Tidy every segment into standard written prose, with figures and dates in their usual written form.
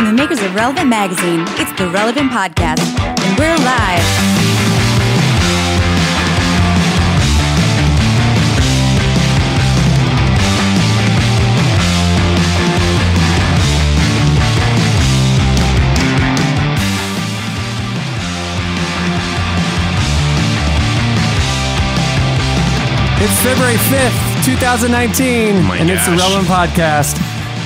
From the makers of Relevant Magazine, it's the Relevant Podcast, and we're live. It's February 5th, 2019, it's the Relevant Podcast.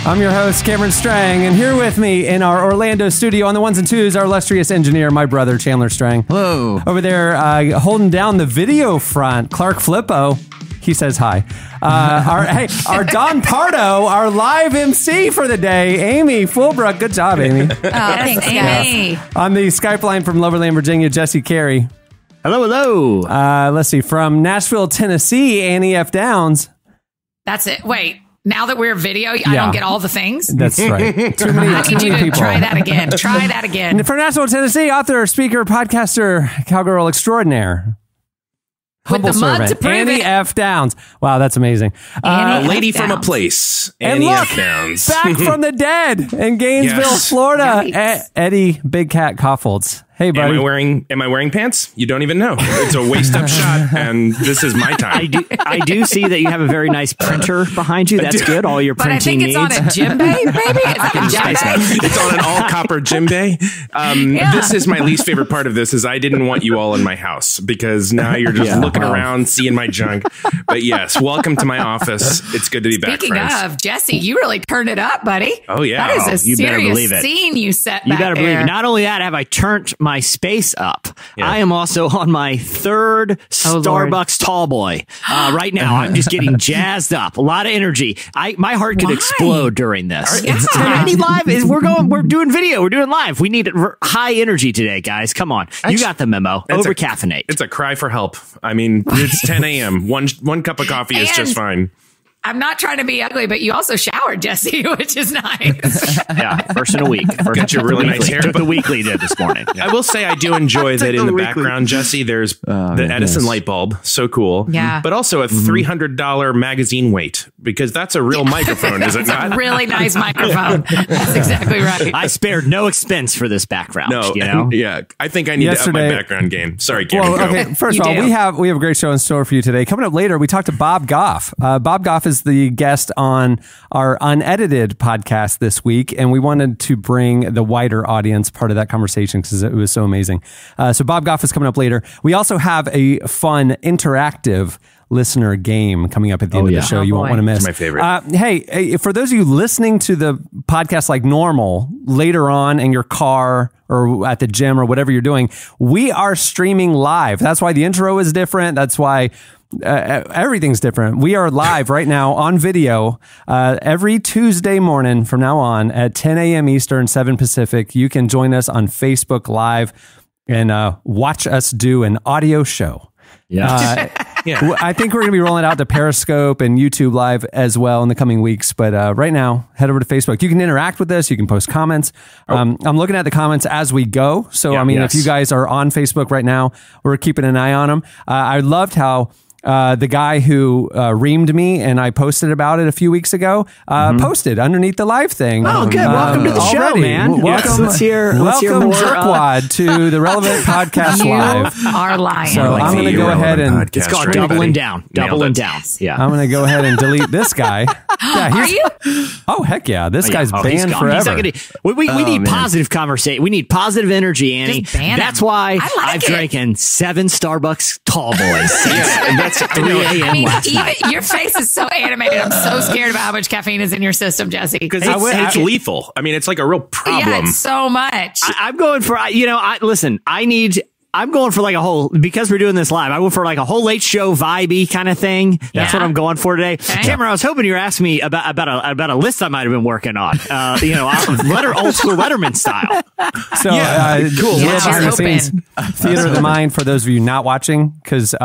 I'm your host, Cameron Strang, and here with me in our Orlando studio on the ones and twos, our illustrious engineer, my brother, Chandler Strang. Hello. Over there, holding down the video front, Clark Flippo. He says hi. Our Don Pardo, our live MC for the day, Amy Fulbrook. Good job, Amy. Oh, thanks, Amy. On the Skype line from Loverland, Virginia, Jesse Carey. Hello. Let's see, from Nashville, Tennessee, Annie F. Downs. That's it. Wait, now that we're video, I don't get all the things? That's right. Too many I need you to people. try that again. Try that again. And from Nashville, Tennessee, author, speaker, podcaster, cowgirl extraordinaire. Humble the mud to servant, prove Annie it. F. Downs. Wow, that's amazing. A lady from a place, Annie and F. look, Downs. back from the dead in Gainesville, Yes. Florida, Nice. Eddie Big Cat Koffolds. Hey, buddy. Am I wearing pants? You don't even know. It's a waist up shot, and this is my time. I do see that you have a very nice printer behind you. That's good. All your But I printing think it's needs. on a djembe, maybe? Is that a djembe? It's on an all copper djembe. This is my least favorite part of this is I didn't want you all in my house because now you're just looking around, seeing my junk. But yes, welcome to my office. It's good to be back, Speaking friends. of, Jesse, you really turned it up, buddy. Oh, yeah. That is a You better believe serious it. scene you set You back better believe there. it. Not only that, have I turned my space up. Yeah. I am also on my third Starbucks tall boy. Right now, I'm just getting jazzed up. A lot of energy. My heart could Why? explode during this. Yeah. Any live is we're doing video. We're doing live. We need high energy today, guys. Come on. You got the memo. That's Over caffeinate. It's a cry for help. I mean, it's 10 a.m. One cup of coffee is just fine. I'm not trying to be ugly, but you also showered, Jesse, which is nice. Yeah, first in a week. Got your really nice hair. Took the weekly did this morning. I will say I do enjoy that in the background, Jesse, there's the Edison light bulb. So cool. Yeah. But also a $300 magazine weight because that's a real microphone, is it It's a not? really nice microphone. That's exactly right. I spared no expense for this background. No. You know? Yeah. I think I need to up Yesterday- my background game. Sorry, Karen. Well, okay. First You of all, do. we have a great show in store for you today. Coming up later, we talked to Bob Goff. Bob Goff is the guest on our unedited podcast this week, and we wanted to bring the wider audience part of that conversation because it was so amazing. So Bob Goff is coming up later. We also have a fun interactive listener game coming up at the end of the show. Oh, You won't boy. want to miss. It's my favorite. Hey, for those of you listening to the podcast like normal later on in your car or at the gym or whatever you're doing, we are streaming live. That's why the intro is different. That's why everything's different. We are live right now on video every Tuesday morning from now on at 10 a.m. Eastern, 7 Pacific. You can join us on Facebook Live and watch us do an audio show. Yeah. I think we're going to be rolling it out to Periscope and YouTube Live as well in the coming weeks. But right now, head over to Facebook. You can interact with us. You can post comments. I'm looking at the comments as we go. So, if you guys are on Facebook right now, we're keeping an eye on them. I loved how the guy who reamed me and I posted about it a few weeks ago posted underneath the live thing. Oh, good. Welcome to the show, already. man. Welcome, Let's hear welcome more. Jerkwad to the Relevant Podcast You Live. are lying. So I'm going to go ahead and It's called doubling down. Doubling down. Yeah. I'm going to go ahead and delete this guy. Yeah, Are you? Oh, heck yeah. This guy's he's banned gone. forever. He's not gonna- we need positive conversation. We need positive energy, Annie. Just ban him. That's why I like I've it. drank 7 Starbucks tall boys since and that's 3 a.m. last night. Your face is so animated. I'm so scared about how much caffeine is in your system, Jesse. Because it's lethal. I mean, it's like a real problem. Yeah, it's so much. I'm going for, listen, I'm going for like a whole, because we're doing this live, I went for like a whole late show vibey kind of thing. That's what I'm going for today. Okay. Cameron, I was hoping you were asking me about a list I might have been working on. Old school Letterman style. So, cool. yeah, What's behind the yours scenes, Theater of the Mind, for those of you not watching, because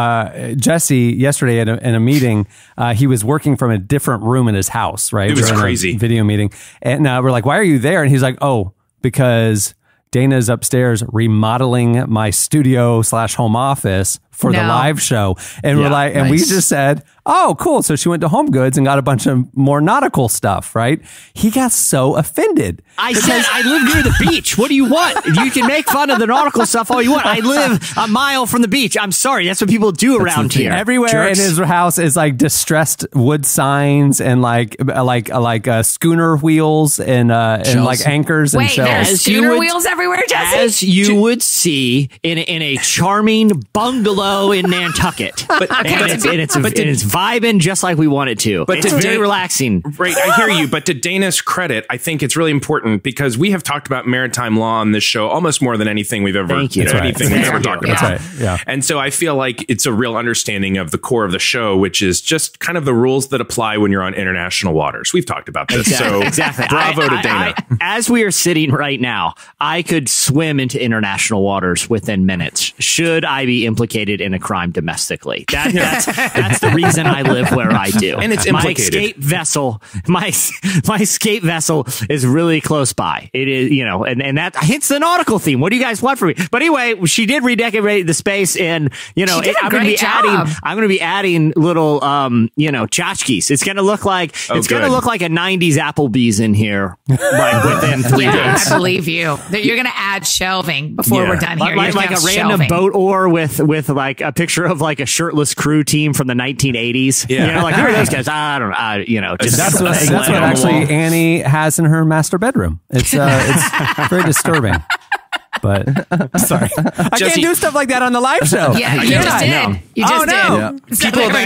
Jesse, yesterday in a meeting, he was working from a different room in his house, right? It was During a crazy. video meeting. And we're like, why are you there? And he's like, oh, because Dana's upstairs remodeling my studio / home office for the live show. And we're like, and we just said, oh, cool. So she went to Home Goods and got a bunch of more nautical stuff, right? He got so offended. I said, I live near the beach. What do you want? You can make fun of the nautical stuff all you want. I live a mile from the beach. I'm sorry. That's what people do around here. Everywhere in his house is like distressed wood signs and like schooner wheels and like anchors and Wait, shells. there's schooner wheels everywhere, Jesse? As you would see in a charming bungalow in Nantucket. It's vibing just like we want it to. But it's very relaxing. Right, I hear you. But to Dana's credit, I think it's really important because we have talked about maritime law on this show almost more than anything we've ever Thank you. anything we've ever talked about. That's right. Yeah. And so I feel like it's a real understanding of the core of the show, which is just kind of the rules that apply when you're on international waters. We've talked about this. Exactly. Bravo to Dana. As we are sitting right now, I could swim into international waters within minutes should I be implicated in a crime domestically. That's the reason I live where I do. And it's implicated. My escape vessel is really close by. It is, and that hits the nautical theme. What do you guys want from me? But anyway, she did redecorate the space, and I'm going to be adding little tchotchkes. It's going to look like a 90s Applebee's in here, like within 3 days. I believe you. That you're going to add shelving before we're done here. Like a random boat oar with like a picture of like a shirtless crew team from the 1980s. Yeah. Like, who are those guys? I don't know. That's what actually Annie has in her master bedroom. It's very disturbing. But sorry, I can't do stuff like that on the live show. Yeah, you just did. You just did.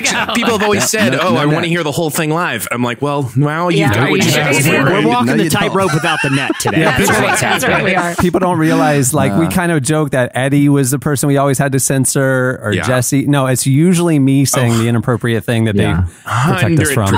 Yeah. People have always said, I want to hear the whole thing live. I'm like, well, you've got what you asked for. We're walking the tightrope without the net today. That's right. We are. People don't realize, we kind of joke that Eddie was the person we always had to censor, or Jesse. No, it's usually me saying the inappropriate thing that they protect us from.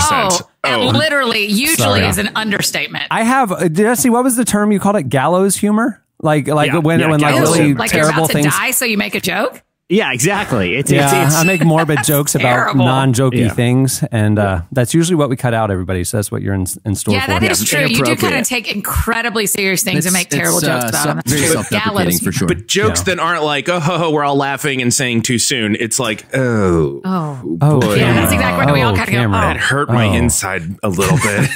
100%. Literally, usually is an understatement. I have Jesse. What was the term you called it? Gallows humor. When really like terrible you're about things. to die, so you make a joke. Yeah, exactly. I make morbid jokes about non-jokey things, and that's usually what we cut out, everybody. So that's what you're in store for. Yeah, that is true. You do kind of take incredibly serious things and make terrible jokes about them. Very self-deprecating for sure. But jokes that aren't like, we're all laughing and saying too soon. It's like, boy. Yeah, that's exactly right. We all kind of go, That hurt my inside a little bit.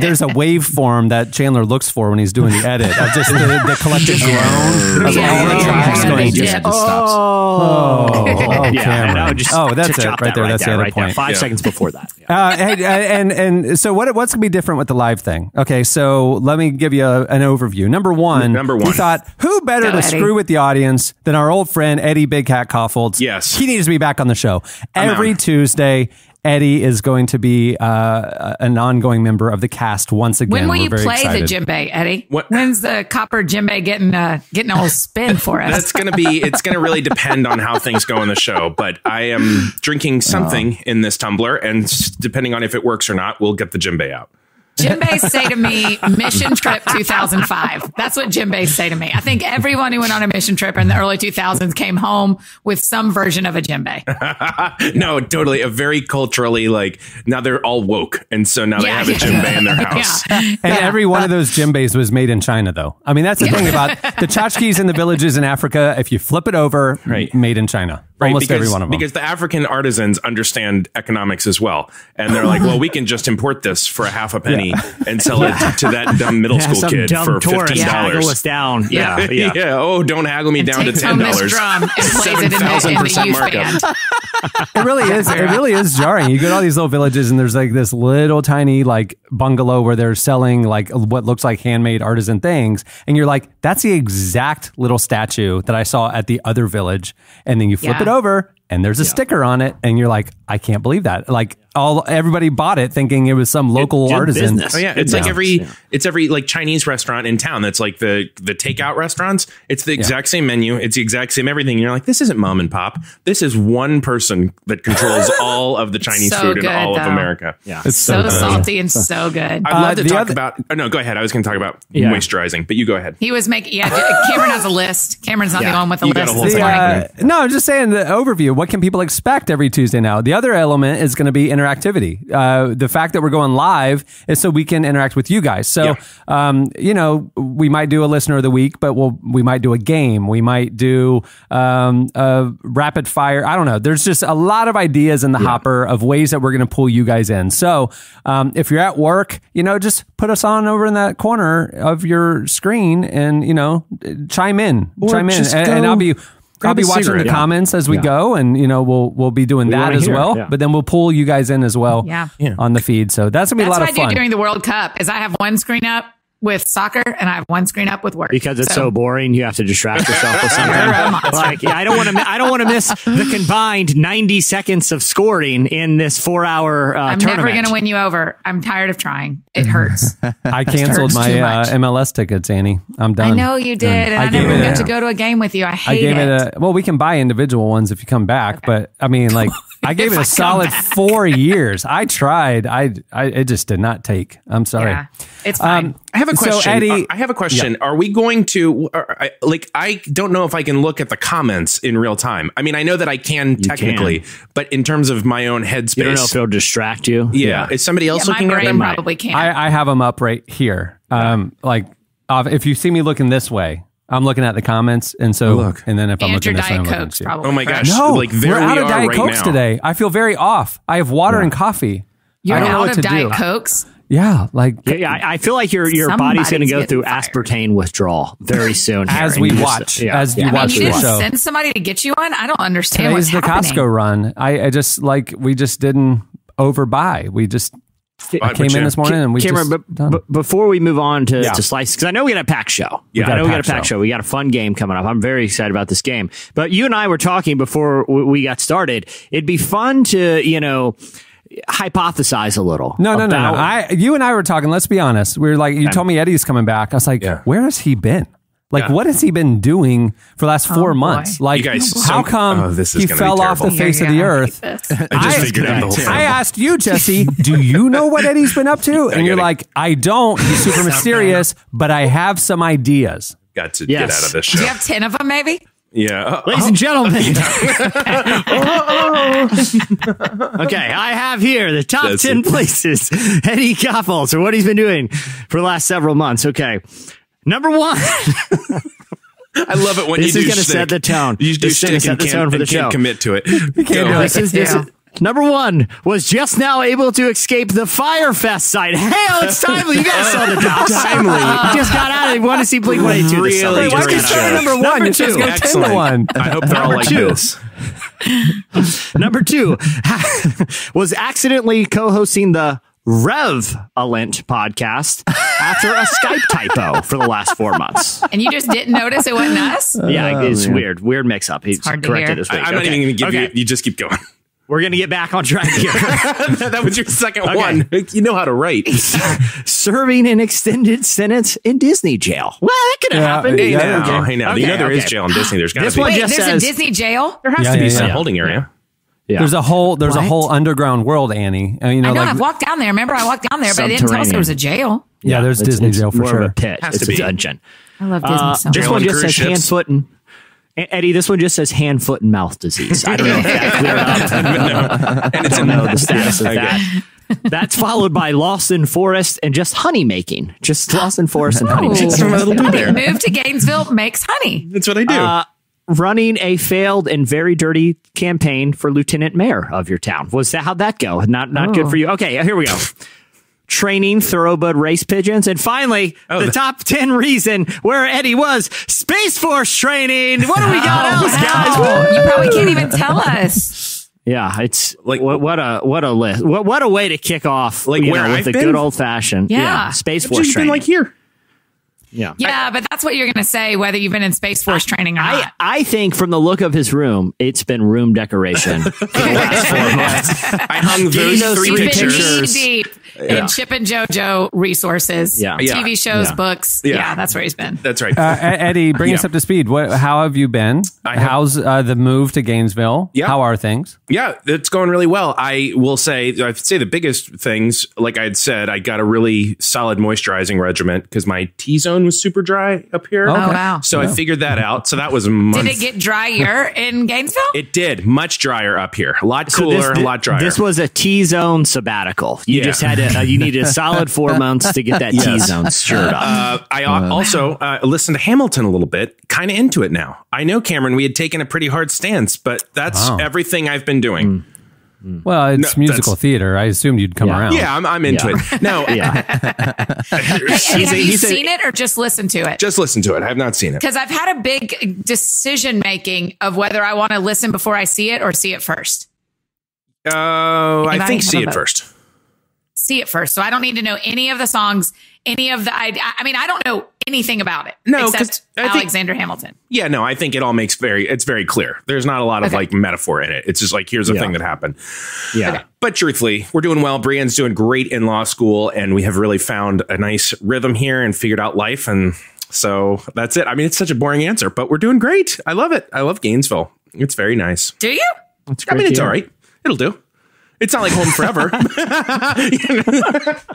There's a waveform that Chandler looks for when he's doing the edit of just the collective groan of all the tracks going. Cameron. That's it right there. That's the other point. 5 seconds before that. And so what's going to be different with the live thing? Okay, so let me give you an overview. Number one, we thought, who better to screw with the audience than our old friend Eddie Big Hat Koffolds? Yes. He needs to be back on the show. Every Tuesday, Eddie is going to be an ongoing member of the cast once again. When will you play the djembe, Eddie? When's the copper djembe getting a whole spin for us? It's going to really depend on how things go in the show. But I am drinking something in this tumbler, and depending on if it works or not, we'll get the djembe out. Djembes say to me, mission trip 2005. That's what djembes say to me. I think everyone who went on a mission trip in the early 2000s came home with some version of a djembe. No, totally. A very culturally, now they're all woke. And so now they have a djembe in their house. And every one of those djembes was made in China, though. I mean, that's the thing about the tchotchkes in the villages in Africa. If you flip it over, made in China. Almost every one of them. Because the African artisans understand economics as well. And they're like, well, we can just import this for a half a penny and sell it to that dumb middle school kid for $15. Haggle us down. Yeah. Oh, don't haggle me down to $10. $7,000% markup. It really is jarring. You go to all these little villages and there's this little tiny bungalow where they're selling what looks like handmade artisan things. And you're like, that's the exact little statue that I saw at the other village. And then you flip it over and there's a sticker on it. And you're like, I can't believe that. Everybody bought it thinking it was some local artisan. Business. Oh yeah, it's every Chinese restaurant in town. That's like the takeout restaurants. It's the exact same menu. It's the exact same everything. And you're like, this isn't mom and pop. This is one person that controls all of the Chinese food in all of America. Yeah, it's so salty and so good. I'd love to talk about. Oh no, go ahead. I was going to talk about moisturizing, but you go ahead. He was making. Yeah, Cameron has a list. Cameron's not the one with the list. No, I'm just saying the overview. What can people expect every Tuesday now? The other element is going to be interactivity. The fact that we're going live is so we can interact with you guys. So, we might do a listener of the week, but we might do a game. We might do a rapid fire. I don't know. There's just a lot of ideas in the hopper of ways that we're going to pull you guys in. So if you're at work, just put us on over in that corner of your screen and, chime in. And I'll be watching the comments as we go, and we'll be doing that as well. Yeah. But then we'll pull you guys in as well on the feed. So that's gonna be a lot of fun. That's what I do during the World Cup. Is I have one screen up with soccer and I have one screen up with work because it's so boring. You have to distract yourself with something. I don't want to miss the combined 90 seconds of scoring in this 4-hour I'm tournament. never going to win you over. I'm tired of trying. It hurts. I canceled my MLS tickets, Annie. I'm done. I know you did, and I never got to go to a game with you. I hate it. We can buy individual ones if you come back, but I mean, I gave it a solid 4 years. I tried. It just did not take. I'm sorry. Yeah, it's fine. I have a question. So, Eddie, I have a question. Yeah. Are we going to, I don't know if I can look at the comments in real time. I mean, I know that I can technically, but in terms of my own headspace. You don't know if it'll distract you. Yeah. Is somebody else looking at them? Probably can. I have them up right here. If you see me looking this way, I'm looking at the comments, and so and then if I'm looking this way, I'm looking at you. Oh my gosh! No, we're out of Diet Cokes today. I feel very off. I have water and coffee. You're out of Diet Cokes. Yeah, I feel like your body's going to go through aspartame withdrawal very soon as we watch. As you watch the show, send somebody to get you one. I don't understand. Today's the Costco run. I just we just didn't overbuy. We just. I came in this morning and we Cameron, but before we move on to Slice, because I know we got a packed show. I know we got a packed show. We got a fun game coming up. I'm very excited about this game. But you and I were talking before we got started. It'd be fun to, hypothesize a little. No. You and I were talking, let's be honest. We were like, you told me Eddie's coming back. I was like, where has he been? What has he been doing for the last 4 months? How come he fell off the face of the earth? I just figured out the whole thing. I asked you, Jesse, do you know what Eddie's been up to? And you're like, I don't. He's super mysterious, but I have some ideas. Got to get out of this show. Do you have 10 of them, maybe? Yeah. Ladies and gentlemen. Okay, I have here the top 10 places Eddie Goff or what he's been doing for the last several months. Okay. Number 1. I love it when this you do is going to set the tone. You do shtick and the tone for the show. Can't commit to it. You can't do it. This is number 1 was just now able to escape the Firefest site. Hell, it's timely. You guys saw the docs. Timely. Just got out of it. Want to see Blink-182 this summer. Really? Why did you number 1? You're just going 10 to 1. I hope they're all like this. Number 2 was accidentally co-hosting the Rev-alent podcast after a Skype typo for the last 4 months. And you just didn't notice it wasn't us? Yeah, it's weird. Weird mix-up. He's corrected this week. I'm not even going to give you. You just keep going. We're going to get back on track here. That was your second one. You know how to write. Serving an extended sentence in Disney jail. Well, that could have happened. Hey, now. There is jail in Disney. There's got to be. Wait, there's a Disney jail? There has to be some holding area. Yeah. There's a whole underground world, Annie. I know. I've walked down there. Remember, I walked down there, but I didn't tell us there was a jail. Yeah, there's Disney jail for sure. Of a pit. It's a dungeon. I love Disney so much. This one just says hand, foot, and Eddie. This one just says hand, foot, and mouth disease. I don't know if that's cleared up. And it's the status of that. That's followed by lost in forest and just honey making. Just lost in forest and honey making. Move to Gainesville makes honey. That's what I do. Running a failed and very dirty campaign for lieutenant mayor of your town. How'd that go? Not good for you. Okay, here we go. Training thoroughbred race pigeons. And finally, the top 10 reason where Eddie was Space Force training. What do we got else, guys? You probably can't even tell us. Yeah, it's like what a list. What a way to kick off with the good old fashioned Space Force training. Been here. Yeah, but that's what you're going to say, whether you've been in Space Force training or not. I think from the look of his room, it's been room decoration for the last 4 months. I hung those 3 pictures. in Chip and JoJo resources, TV shows, books. Yeah, that's where he's been. That's right. Eddie, bring us up to speed. How have you been? How's the move to Gainesville? Yeah. How are things? Yeah, it's going really well. I'd say the biggest things, like I'd said, I got a really solid moisturizing regimen because my T-zone was super dry up here. Oh, wow. So I figured that out. So that was a month. Did it get drier in Gainesville? It did. Much drier up here. A lot cooler, a lot drier. This was a T-zone sabbatical. You just had to, you needed a solid 4 months to get that T-zone stirred up. I also listened to Hamilton a little bit, kind of into it now. I know, Cameron, we had taken a pretty hard stance, but that's everything I've been doing. Well, it's musical theater. I assumed you'd come around. Yeah, I'm into it. No. Have you seen it or just listened to it? Just listen to it. I have not seen it. Because I've had a big decision making of whether I want to listen before I see it or see it first. I think see it first. See it first. So I don't need to know any of the songs, any of the... I mean, I don't know anything about it. No, except Alexander Hamilton. Yeah, no, I think it all makes it's very clear. There's not a lot of like metaphor in it. It's just like, here's a thing that happened. Yeah. Okay. But truthfully, we're doing well. Brienne's doing great in law school, and we have really found a nice rhythm here and figured out life. And so that's it. I mean, it's such a boring answer, but we're doing great. I love it. I love Gainesville. It's very nice. Do you? I mean, it's all right. It'll do. It's not like home forever.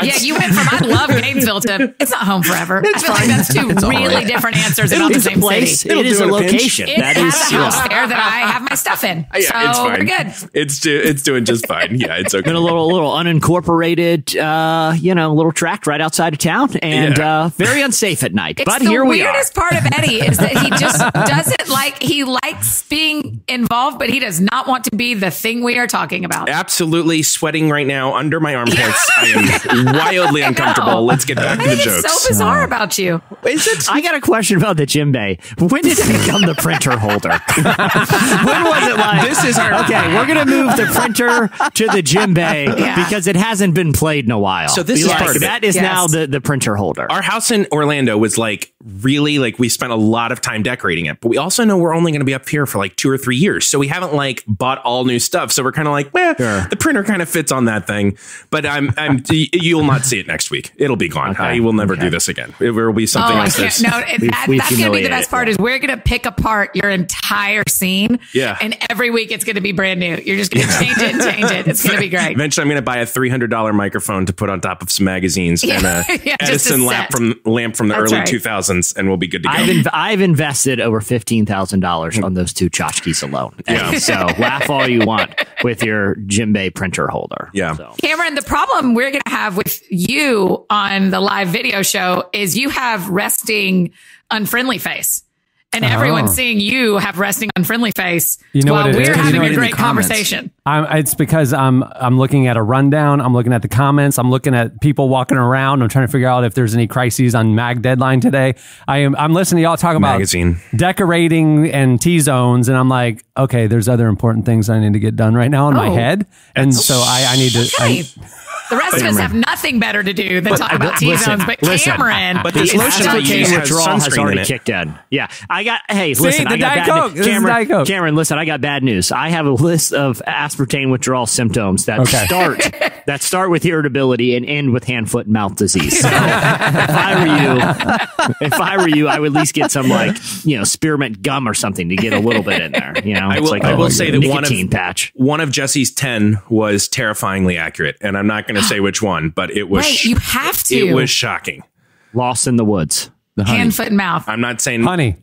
Yeah, you went from I love Gainesville to it's not home forever. I feel like that's two really different answers about the same city. It is a location. It has a house there that I have my stuff in. Yeah, so it's fine. we're good. It's doing just fine. Yeah, it's okay. Been a little unincorporated, little tract right outside of town, and very unsafe at night. But here we are. The weirdest part of Eddie is that he just doesn't he likes being involved, but he does not want to be the thing we are talking about. Absolutely sweating right now under my armpits. I am wildly uncomfortable. Let's get back to the jokes. It's so bizarre about you. Is it? I got a question about the djembe. When did it become the printer holder? When was it like? This is okay. We're gonna move the printer to the djembe because it hasn't been played in a while. So this is part of it. That is now the printer holder. Our house in Orlando was really we spent a lot of time decorating it, but we also know we're only going to be up here for 2 or 3 years, so we haven't bought all new stuff. So we're kind of the printer kind of fits on that thing, but you'll not see it next week. It'll be gone. Okay. I will never do this again. It will be something else. That's going to be the best part. Is we're going to pick apart your entire scene. Yeah, and every week it's going to be brand new. You're just going to change it and change it. It's going to be great. Eventually, I'm going to buy a $300 microphone to put on top of some magazines and a Edison lamp from the early 2000s, and we'll be good to go. I've invested over $15,000 on those two tchotchkes alone. Yeah. So laugh all you want with your djembe printer holder. Yeah. So. Cameron, the problem we're going to have with you on the live video show is you have resting unfriendly face. And everyone's seeing you have resting unfriendly face while we're having a great conversation. It's because I'm looking at a rundown. I'm looking at the comments. I'm looking at people walking around. I'm trying to figure out if there's any crises on Mag Deadline today. I'm listening to y'all talk about decorating and T-zones, and I'm like, okay, there's other important things I need to get done right now in my head, and so I need to. The rest of us have nothing better to do than talk about T-zones, but Cameron. But this lotion for withdrawal has already kicked in. Yeah. I got bad news. Cameron, listen, I got bad news. I have a list of aspartame withdrawal symptoms that start with irritability and end with hand, foot, and mouth disease. So if I were you, I would at least get some spearmint gum or something to get a little bit in there. I will say that one of Jesse's 10 was terrifyingly accurate, and I'm not going to say which one, but it was. Wait, you have to. It was shocking. Lost in the woods. Hand, foot, and mouth. I'm not saying honey.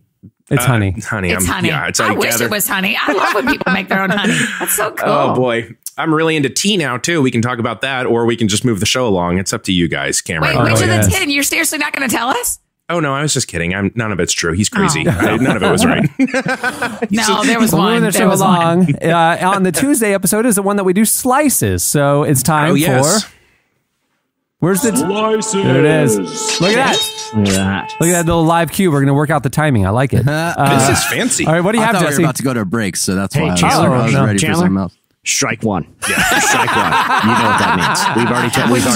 It's honey. Honey. It's honey. Yeah, I wish it was honey. I love when people make their own honey. That's so cool. Oh boy. I'm really into tea now too. We can talk about that, or we can just move the show along. It's up to you guys, Cameron. Wait, which of the 10? You're seriously not going to tell us? Oh no, I was just kidding. None of it's true. He's crazy. None of it was right. No, there was one. There was one. On the Tuesday episode is the one that we do slices. So it's time for. Where's the slices? There it is. Look at that. Look at that little live cue. We're going to work out the timing. I like it. This is fancy. All right, what do you have, Jesse? We were about to go to a break, so that's why Chandler, I was ready for something else. Strike one. Yeah, strike one. You know what that means. We've already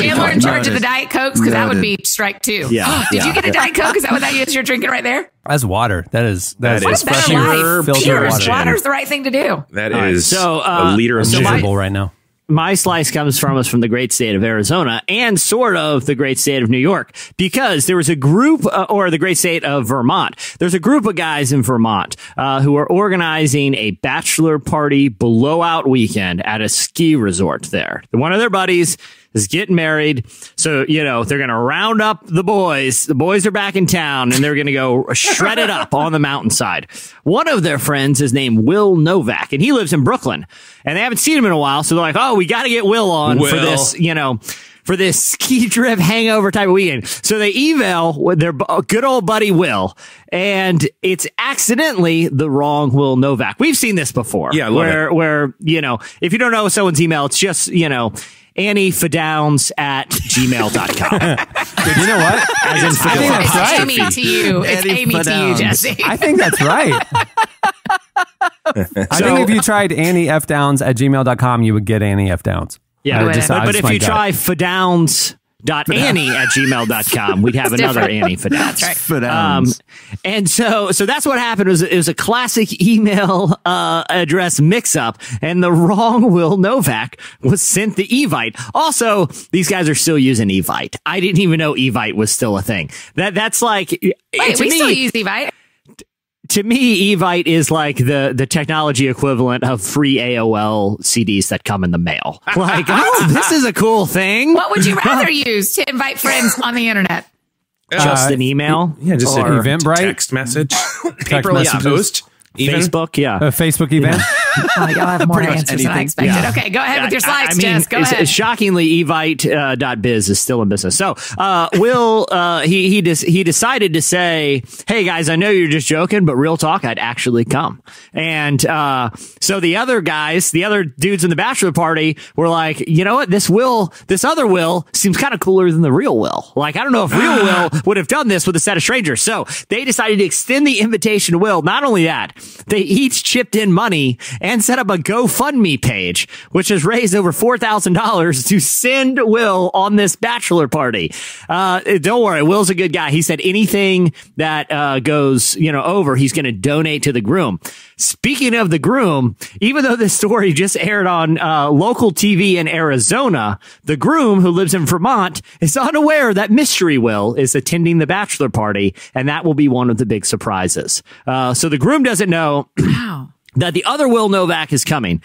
Chandler in charge of the Diet Cokes, because that would be strike 2. Yeah. Did you get a Diet Coke? Is that what that is you're drinking right there? That's water. That is pure filtered water. Water's the right thing to do. That is a liter of miserable right now. my slice comes from us from the great state of Arizona and sort of the great state of New York, because there was a group, or the great state of Vermont. There's a group of guys in Vermont who are organizing a bachelor party blowout weekend at a ski resort there. One of their buddies is getting married. So, you know, they're going to round up the boys. The boys are back in town and they're going to go shred it up on the mountainside. One of their friends is named Will Novak, and he lives in Brooklyn, and they haven't seen him in a while. So they're like, oh, we got to get Will on for this, you know, for this ski trip hangover type of weekend. So they email their good old buddy Will, and it's accidentally the wrong Will Novak. We've seen this before. Yeah, where, you know, if you don't know someone's email, it's just, you know, AnnieFadowns@gmail.com. You know what? As in It's Amy to you. It's Amy to you, Jesse. I think that's right. I think if you tried AnnieFDowns@gmail.com, you would get Annie F. Downs. Yeah, but if you try Fadowns.Annie@gmail.com, we'd have another Annie Fadowns. That's right. And so that's what happened. It was a classic email address mix-up, and the wrong Will Novak was sent the Evite. Also, these guys are still using Evite. I didn't even know Evite was still a thing. That's like, Wait, we still use Evite. to me, Evite is like the technology equivalent of free AOL CDs that come in the mail. Like, oh, this is a cool thing. What would you rather use to invite friends on the internet? Just an email? Yeah, just an Eventbrite? text message. Text messages. Post. Even? Facebook, yeah. A Facebook event? Oh, y'all have more answers than I expected. Yeah. Okay, go ahead with your slides, I mean, Jess. Go ahead. Shockingly, Evite.biz is still in business. So, Will, he decided to say, hey guys, I know you're just joking, but real talk, I'd actually come. And, so the other guys, the other dudes in the bachelor party were like, you know what? This other Will seems kind of cooler than the real Will. Like, I don't know if real Will would have done this with a set of strangers. So they decided to extend the invitation to Will. Not only that, they each chipped in money and set up a GoFundMe page, which has raised over $4,000 to send Will on this bachelor party. Don't worry, Will's a good guy. He said anything that goes, over, he's going to donate to the groom. Speaking of the groom, even though this story just aired on local TV in Arizona, the groom, who lives in Vermont, is unaware that Mystery Will is attending the bachelor party, and that will be one of the big surprises. So the groom doesn't know. Wow. That the other Will Novak is coming.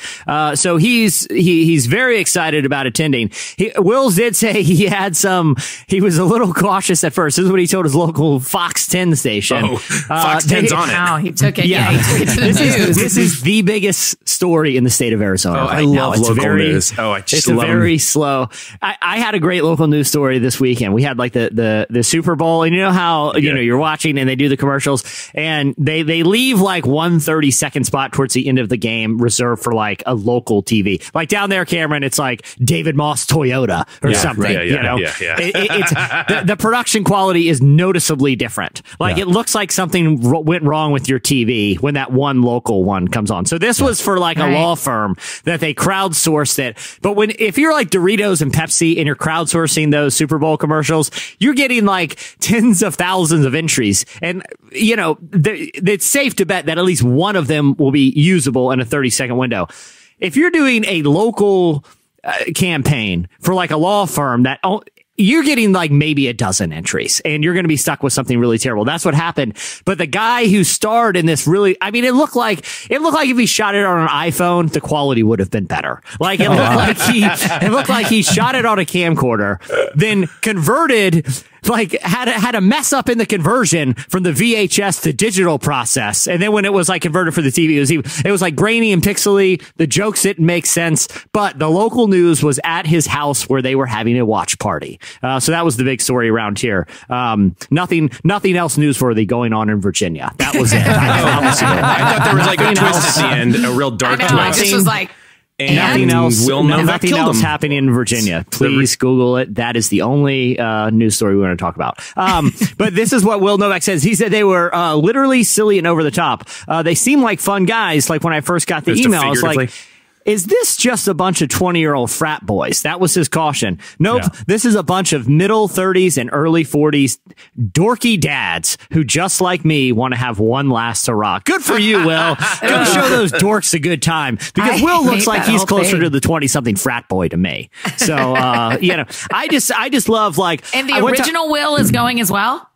So he's very excited about attending. Wills did say he was a little cautious at first. This is what he told his local Fox 10 station. Oh, Fox 10's on it. Wow, he took it. Yeah, he took it to the news. This is the biggest story in the state of Arizona. Oh, right I love now. local news. Oh, I just love It's very slow. I had a great local news story this weekend. We had like the Super Bowl, and you know how, you're watching and they do the commercials and they leave like 1 30-second spot towards the end of the game reserved for like a local TV. Like down there, Cameron, it's like David Moss Toyota or something. Right, yeah. It's the production quality is noticeably different. Like it looks like something went wrong with your TV when that one local one comes on. So this was for like a law firm that they crowdsourced it. But if you're like Doritos and Pepsi and you're crowdsourcing those Super Bowl commercials, you're getting like tens of thousands of entries. And, it's safe to bet that at least one of them will be usable in a 30-second window. If you're doing a local campaign for like a law firm that you're getting like maybe a dozen entries and you're going to be stuck with something really terrible. That's what happened. But the guy who starred in this it looked like if he shot it on an iPhone, the quality would have been better. Like it looked like he shot it on a camcorder, then converted, like had a mess up in the conversion from the VHS to digital process. And then when it was like converted for the TV, it was like grainy and pixely. The jokes didn't make sense, but the local news was at his house where they were having a watch party. So that was the big story around here. Nothing else newsworthy going on in Virginia. That was it. I thought there was like a twist at the end, a real dark twist. This was like, And nothing else killed him. happening in Virginia. Please Google it. That is the only news story we want to talk about. But this is what Will Novak says. He said they were literally silly and over the top. They seem like fun guys. Like when I first got the email, I was like, is this just a bunch of 20-year-old frat boys? That was his caution. Nope. Yeah. This is a bunch of middle 30s and early 40s dorky dads who, just like me, want to have one last hurrah. Good for you, Will. Go show those dorks a good time, because Will looks like he's closer to the 20-something frat boy to me. So, I just love, like, and the original Will is going as well.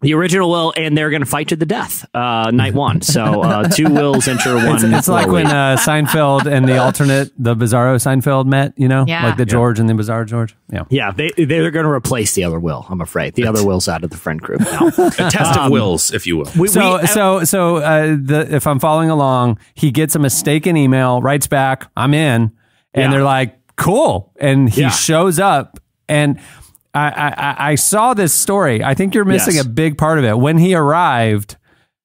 The original Will, and they're going to fight to the death, night one. So, two Wills enter one. It's like when Seinfeld and the alternate, the Bizarro Seinfeld met, like the George and the Bizarro George. Yeah. Yeah, they're going to replace the other Will, I'm afraid. The other Will's out of the friend group now. A test of wills, if you will. If I'm following along, he gets a mistaken email, writes back, I'm in, and they're like, cool. And he shows up, and I saw this story. I think you're missing a big part of it. When he arrived,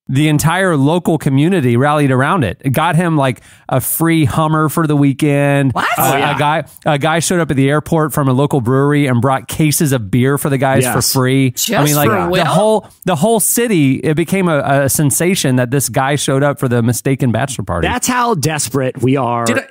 the entire local community rallied around it. It got him like a free Hummer for the weekend. What? A guy showed up at the airport from a local brewery and brought cases of beer for the guys for free. The whole city, it became a sensation that this guy showed up for the mistaken bachelor party. That's how desperate we are. I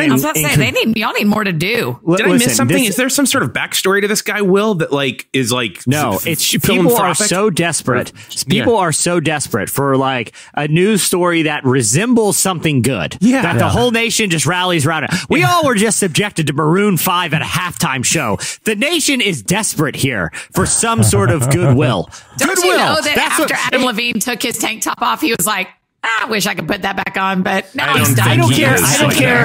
was about to say, y'all need more to do. Did I miss something? Is there some sort of backstory to this guy, Will, that is no, it's people are so desperate. People are so desperate for like a news story that resembles something good. That the whole nation just rallies around it. We all were just subjected to Maroon 5 at a halftime show. The nation is desperate here for some sort of goodwill. Don't you know that after Adam Levine took his tank top off, he was like, I wish I could put that back on, but now he's done. I don't care.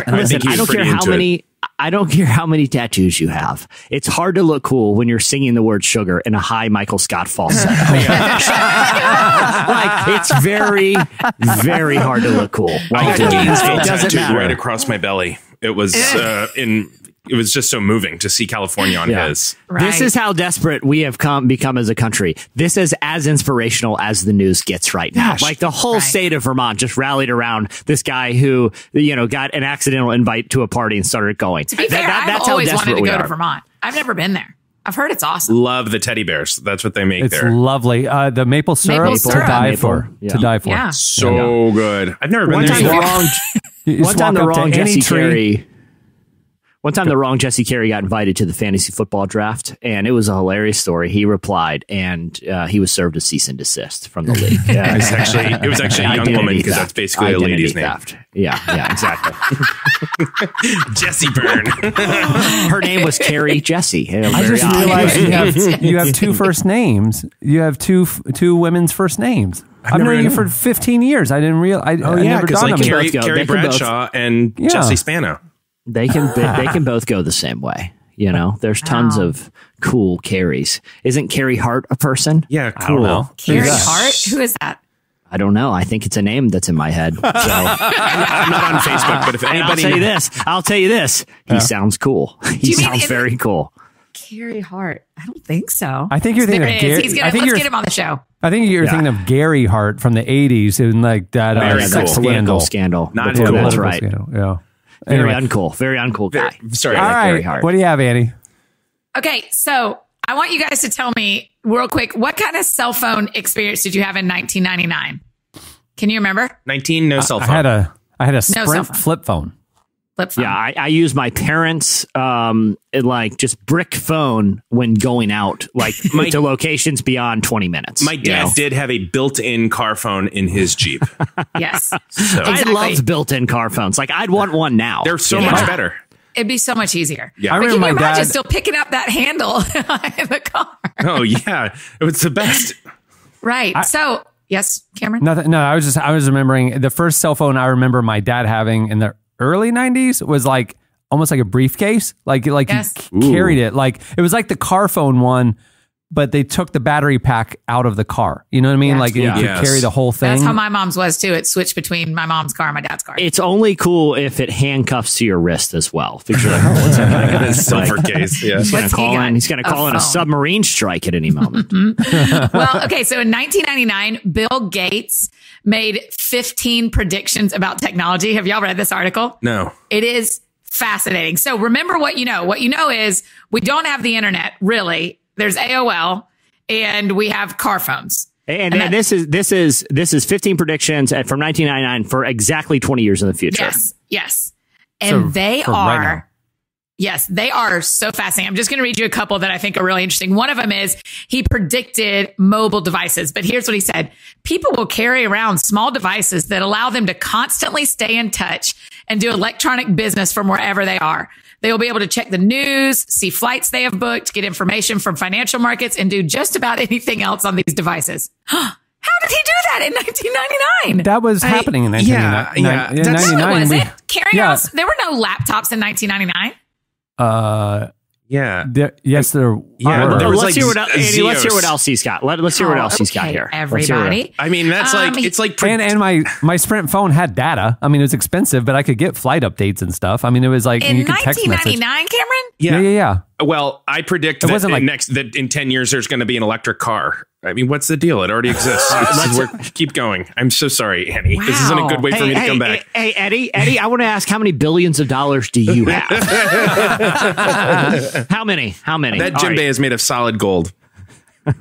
Listen, I don't care how many. I don't care how many tattoos you have. It's hard to look cool when you're singing the word sugar in a high Michael Scott falsetto. Like, it's very, very hard to look cool. I got Gainesville tattooed right across my belly. It was it was just so moving to see California on his. Right. This is how desperate we have become as a country. This is as inspirational as the news gets right now. Like the whole state of Vermont just rallied around this guy who, got an accidental invite to a party and started going. To be fair, I've always wanted to go to Vermont. I've never been there. I've heard it's awesome. Love the teddy bears. That's what they make there. It's lovely. The maple syrup to die for. To die for. Yeah. So good. I've never been there. One time the wrong Jesse Carey. One time, the wrong Jesse Carey got invited to the fantasy football draft, and it was a hilarious story. He replied, and he was served a cease and desist from the league. It was actually a young woman, because that's basically a lady's name. Yeah, exactly. Jesse Byrne. Her name was Carrie Jesse. I just realized you have two first names. You have two women's first names. I've known you for 15 years. I didn't realize. Because like Carrie Bradshaw and Jesse Spano. They can both go the same way. There's tons of cool Carries. Isn't Carrie Hart a person? Yeah, cool. I don't know. Carrie Hart? Who is that? I don't know. I think it's a name that's in my head. So. I'm not on Facebook, but if anybody... I'll tell you this. He sounds cool. He sounds very cool. Carrie Hart? I don't think so. I think you're thinking of Gary. Let's get him on the show. I think you're thinking of Gary Hart from the 80s and like that sex scandal. Not cool. That's right. Scandal. Yeah. Very uncool guy. Sorry. All right. What do you have, Annie? Okay, so I want you guys to tell me real quick, what kind of cell phone experience did you have in 1999? Can you remember? No cell phone. I had a Sprint flip phone. Yeah, I use my parents' just brick phone when going out, to locations beyond 20 minutes. My dad did have a built-in car phone in his Jeep. Yes, I love built-in car phones. I'd want one now. They're so much better. It'd be so much easier. Yeah, I remember can you my imagine dad still picking up that handle in the car? Oh yeah, it was the best. Right. So yes, Cameron. Nothing. No, I was remembering the first cell phone I remember my dad having in the early 90s was almost like a briefcase. Yes. You carried it. It was like the car phone one, but they took the battery pack out of the car. You know what I mean? Yes. You could carry the whole thing. That's how my mom's was too. It switched between my mom's car and my dad's car. It's only cool if it handcuffs to your wrist as well. Because you're what's that? A silver case. Yeah. He's going to call in a submarine strike at any moment. Well, okay. So in 1999, Bill Gates made 15 predictions about technology. Have y'all read this article? No. It is fascinating. So remember what you know. What you know is we don't have the internet, really. There's AOL, and we have car phones. And this is 15 predictions from 1999 for exactly 20 years in the future. Yes. And they for are, right now. yes, they are so fascinating. I'm just going to read you a couple that I think are really interesting. One of them is he predicted mobile devices, but here's what he said. People will carry around small devices that allow them to constantly stay in touch and do electronic business from wherever they are. They will be able to check the news, see flights they have booked, get information from financial markets, and do just about anything else on these devices. How did he do that in 1999? That was happening in 1999. Yeah, that's- No, it wasn't. Carrying yeah. around, there were no laptops in 1999. Yeah. Yes, there Yeah, were. there was Let's like hear what Andy, let's hear Zeos. what else he's got. Let's hear what else he's got Okay, here. everybody. I mean, that's like, it's like, and my Sprint phone had data. I mean, it was expensive, but I could get flight updates and stuff. I mean, it was like In you could text message. 1999, Cameron? Yeah. Well, I predict It that wasn't like- that in 10 years there's going to be an electric car. I mean, what's the deal? It already exists. Keep going. I'm so sorry, Annie. This isn't a good way for me to come back. Hey, Eddie, I want to ask, how many billions of dollars do you have? How many? That Jim Bay is made of solid gold. All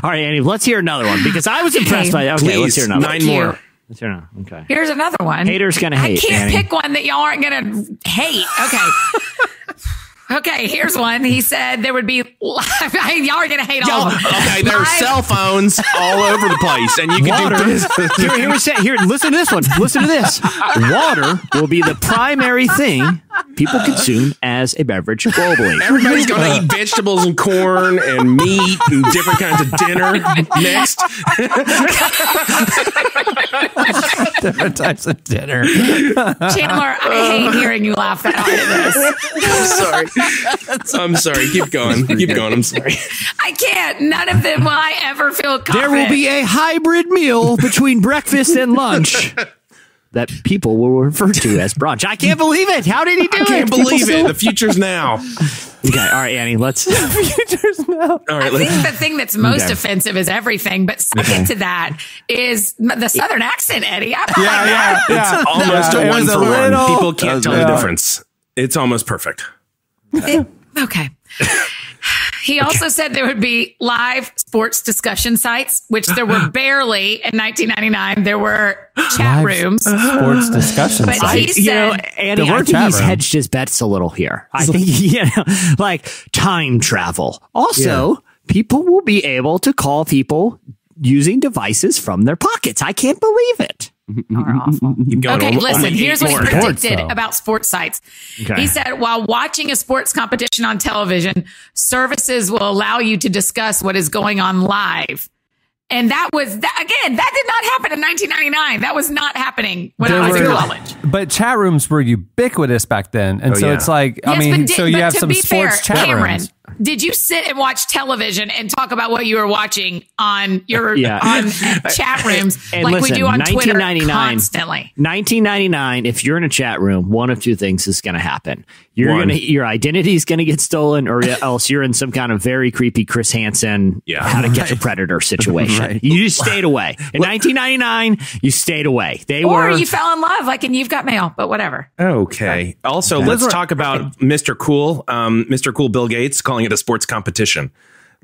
right, Andy, let's hear another one because I was impressed by that. Okay, Please, let's hear another 9 more. Let's hear another. Okay. Here's another one. Haters gonna hate, I can't Annie. pick one that y'all aren't gonna hate. Okay. Okay, here's one. He said there would be y'all are gonna hate all of them. Okay, there are cell phones all over the place, and you can do this. Here, listen to this one. Listen to this. Water will be the primary thing people consume as a beverage globally. Everybody's going to eat vegetables and corn and meat and different kinds of dinner next. Different types of dinner. Chandler, I hate hearing you laugh that hard at this. I'm sorry. Keep going. I'm sorry. I can't. None of them will I ever feel confident. There will be a hybrid meal between breakfast and lunch that people will refer to as brunch. I can't believe it. How did he do it? I can't believe it. The future's now. Okay, all right, Annie, let's... Futures now. All right, I think the thing that's most offensive is everything, but second to that is the Southern accent, Eddie. I don't like that. It's almost Yeah, a it one was for a one. little- People can't tell the difference. It's almost perfect. Okay. He also said there would be live sports discussion sites, which there were barely in 1999. There were chat rooms. Sports discussion But site. he said, Andy, There I were think chat he's rooms. hedged his bets a little here. I think, like time travel. Also, people will be able to call people using devices from their pockets. I can't believe it. are awful. Keep going. Okay, Only listen, 8 here's what he more. predicted though. about sports sites. Okay. He said, while watching a sports competition on television, services will allow you to discuss what is going on live. And that was, again, that did not happen in 1999. That was not happening when I was in college. But chat rooms were ubiquitous back then. And so yeah. it's like, I Yes, mean, but so you but have to some be sports fair, chat Cameron, rooms. did you sit and watch television and talk about what you were watching on your Yeah. on chat rooms And like listen, we do on Twitter 1999 constantly? 1999, if you're in a chat room, one of two things is going to happen. One. Your identity is going to get stolen, or else you're in some kind of very creepy Chris Hansen, how to catch a predator situation. Right. You just stayed away. In 1999, you stayed away. Or you fell in love, like in You've Got Mail, but whatever. Okay. Also, let's talk about Mr. Cool. Mr. Cool Bill Gates calling it a sports competition.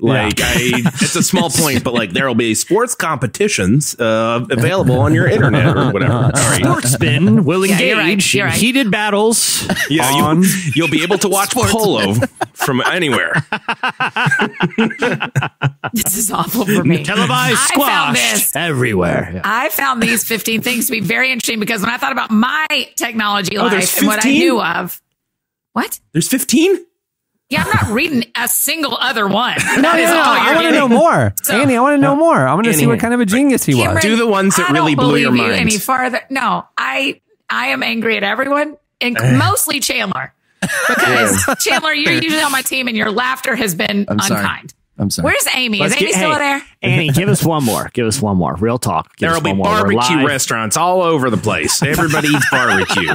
Like, it's a small point, but like there will be sports competitions available on your internet or whatever. All right. Sportsmen will Yeah, you're right, engage you're in right. headed battles. Yeah, you'll be able to watch polo from anywhere. This is awful for me. Televised I found squash this. everywhere. Yeah. I found these 15 things to be very interesting because when I thought about my technology there's life and what I 15? knew of, what? There's 15? Yeah, I'm not reading a single other one. No, I want to know more. So- Andy, I want to know more. I want to see Annie, what kind of a genius he was. Cameron, Do the ones that I really don't blew your believe you mind. any farther. No, I am angry at everyone, and mostly Chandler, because Chandler, you're usually on my team, and your laughter has been sorry. unkind. I'm sorry. Where's Amy? Is Amy Hey, still there? Annie, give us one more. Give us one more. Real talk. Give There'll us be one more. We're barbecue live. restaurants all over the place. Everybody eats barbecue.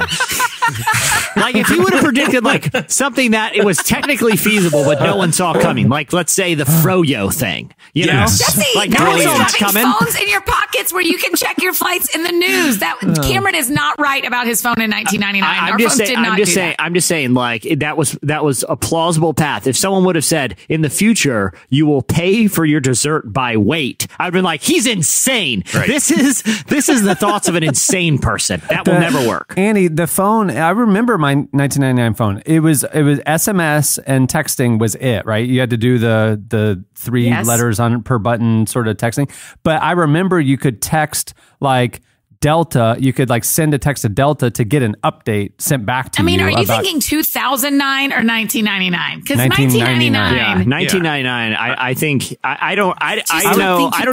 Like if you would have predicted like something that it was technically feasible, but no one saw coming. Like let's say the Froyo thing. You know, Yes. Jesse, like no no one one's saw that having coming. phones in your pockets where you can check your flights in the news. That Cameron is not right about his phone in 1999. Our phones did not do that. I'm just saying, like that was a plausible path. If someone would have said in the future you will pay for your dessert by weight. I've been like, he's insane. Right. This is the thoughts of an insane person. That will never work. Annie, the phone, I remember my 1999 phone. It was SMS and texting was it, right? You had to do the 3 letters on per button sort of texting. But I remember you could text like Delta, you could like send a text to Delta to get an update sent back to you. I mean, are you thinking 2009 or 1999? Because 1999. Yeah, 1999. I think I don't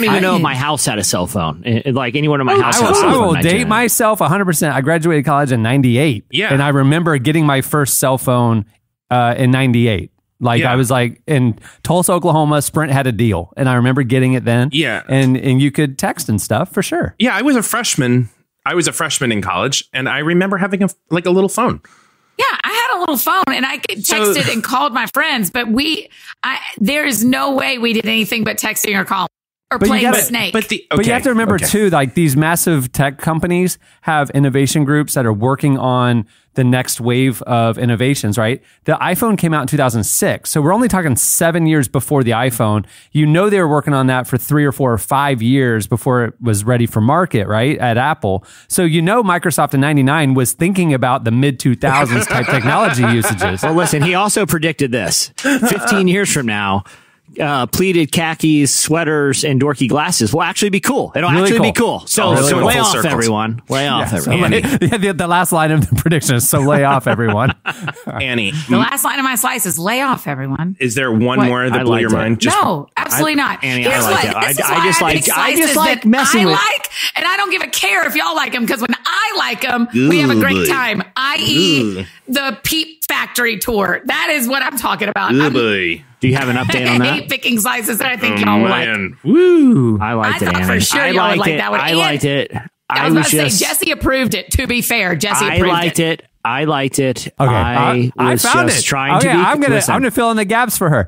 even know if my house had a cell phone. Like anyone in my house had a cell phone. I will date myself 100%. I graduated college in 98. Yeah. And I remember getting my first cell phone in 98. I was like in Tulsa, Oklahoma, Sprint had a deal and I remember getting it then. Yeah. And you could text and stuff for sure. Yeah. I was a freshman in college and I remember having a little phone. Yeah. I had a little phone and I texted and called my friends, but there is no way we did anything but texting or calling. Or playing Snake. But you have to remember too, like these massive tech companies have innovation groups that are working on the next wave of innovations, right? The iPhone came out in 2006. So we're only talking 7 years before the iPhone. You know, they were working on that for 3 or 4 or 5 years before it was ready for market, right? At Apple. So, you know, Microsoft in 99 was thinking about the mid 2000s type technology usages. Well, listen, he also predicted this 15 years from now. Pleated khakis, sweaters, and dorky glasses will actually be cool. It'll really actually be cool. So lay off, everyone. Lay off, everyone. The last line of the prediction is, so lay off, everyone. Annie. The last line of my slice is, lay off, everyone. Is there one more that blew your mind? No, absolutely not. Annie, Here's I like it. I just like messing with. And I don't give a care if y'all like them, because when I like them, we have a great time. I.e., the Peep Factory tour. That is what I'm talking about. Do you have an update on that? I hate picking slices that I think y'all would like. Woo! I liked it, Annie. For sure y'all would like that one. I liked it. I was about to say, Jesse approved it, to be fair. Jesse approved it. I liked it. Okay. I found it. Trying to be. I'm gonna fill in the gaps for her.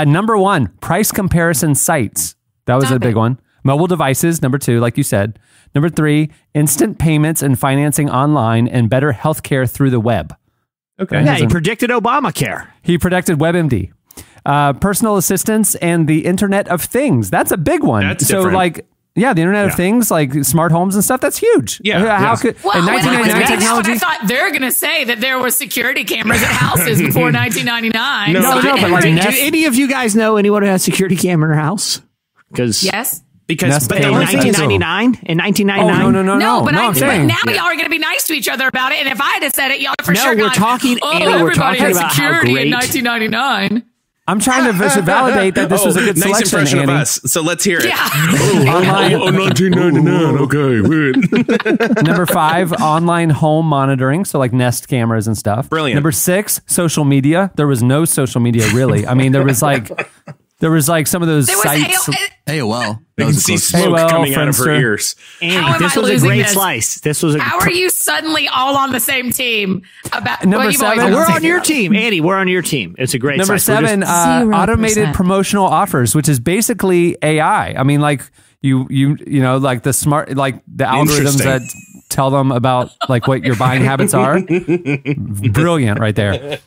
Number 1, price comparison sites. That was a big one. Mobile devices, number 2, like you said. Number 3, instant payments and financing online and better healthcare through the web. Okay. Yeah, he predicted Obamacare. He predicted WebMD. Personal assistance and the Internet of Things. That's a big one. That's different. The Internet of Things, like smart homes and stuff, that's huge. Yeah. How could in 1999 technology? I thought they were going to say that there were security cameras at houses before 1999. No, but do any of you guys know anyone who has a security camera in their house? Yes. Because in 1999, no. But now y'all are going to be nice to each other about it. And if I had said it, y'all for sure. We're talking about security how great in 1999. I'm trying to validate that this was a good selection. Nice impression Annie. of us. So let's hear it. Yeah. 1999. Okay. Number 5, online home monitoring. So like Nest cameras and stuff. Brilliant. Number 6, social media. There was no social media really. I mean, there was like some of those sites. AOL. You can see smoke coming out of her ears. Annie, this was a great slice. How are you suddenly all on the same team? About Number 7. We're on your team, Annie. We're on your team. It's a great Number slice. 7, automated promotional offers, which is basically AI. I mean, like you know, like the smart, like the algorithms that tell them about like what your buying habits are. Brilliant right there.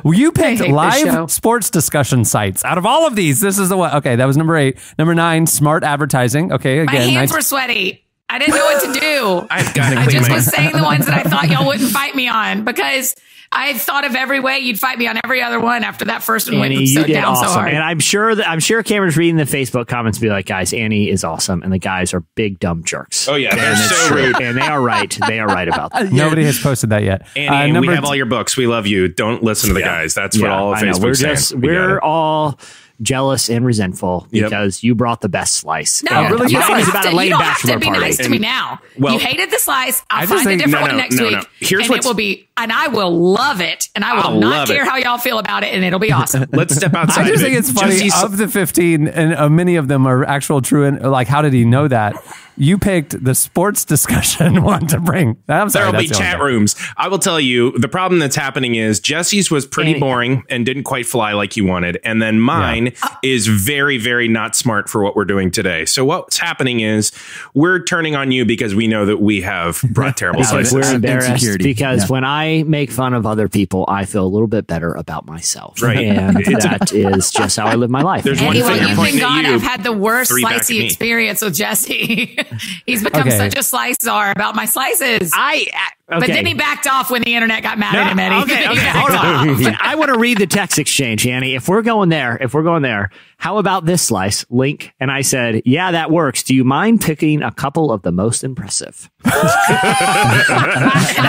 Well, you picked live sports discussion sites. Out of all of these, this is the one. Okay, that was number 8. Number 9, smart advertising. Okay, again. My hands were sweaty. I didn't know what to do. I just was saying the ones that I thought y'all wouldn't fight me on, because I thought of every way you'd fight me on every other one after that first one went so down so hard. And I'm sure Cameron's reading the Facebook comments, be like, guys, Annie is awesome, and the guys are big dumb jerks. Oh yeah, they're so rude, and they are right. They are right about that. Nobody has posted that yet. Annie, we have all your books. We love you. Don't listen to the guys. That's what all of Facebook's saying. We're all jealous and resentful because you brought the best slice. No, you don't have to be nice to me now. You hated the slice. I'll find a different one next week. It will be, and I will love it, and I will not care how y'all feel about it, and it'll be awesome. Let's step outside. I just think it's funny. Of the 15, and many of them are actual true. And like, how did he know that? you picked the sports discussion one to bring. I'm sorry, there'll be chat rooms. I will tell you, the problem that's happening is Jesse's was pretty boring and didn't quite fly like you wanted. And then mine is very, very not smart for what we're doing today. So what's happening is we're turning on you because we know that we have brought terrible slices. We're embarrassed because when I make fun of other people, I feel a little bit better about myself. Right. And that is just how I live my life. There's one finger pointing at you. I've had the worst slicey experience with Jesse. He's become such a slice czar about my slices. But then he backed off when the internet got mad at him, Eddie. Okay, hold on. I want to read the text exchange, Annie. If we're going there, how about this slice? Link. And I said, yeah, that works. Do you mind picking a couple of the most impressive? That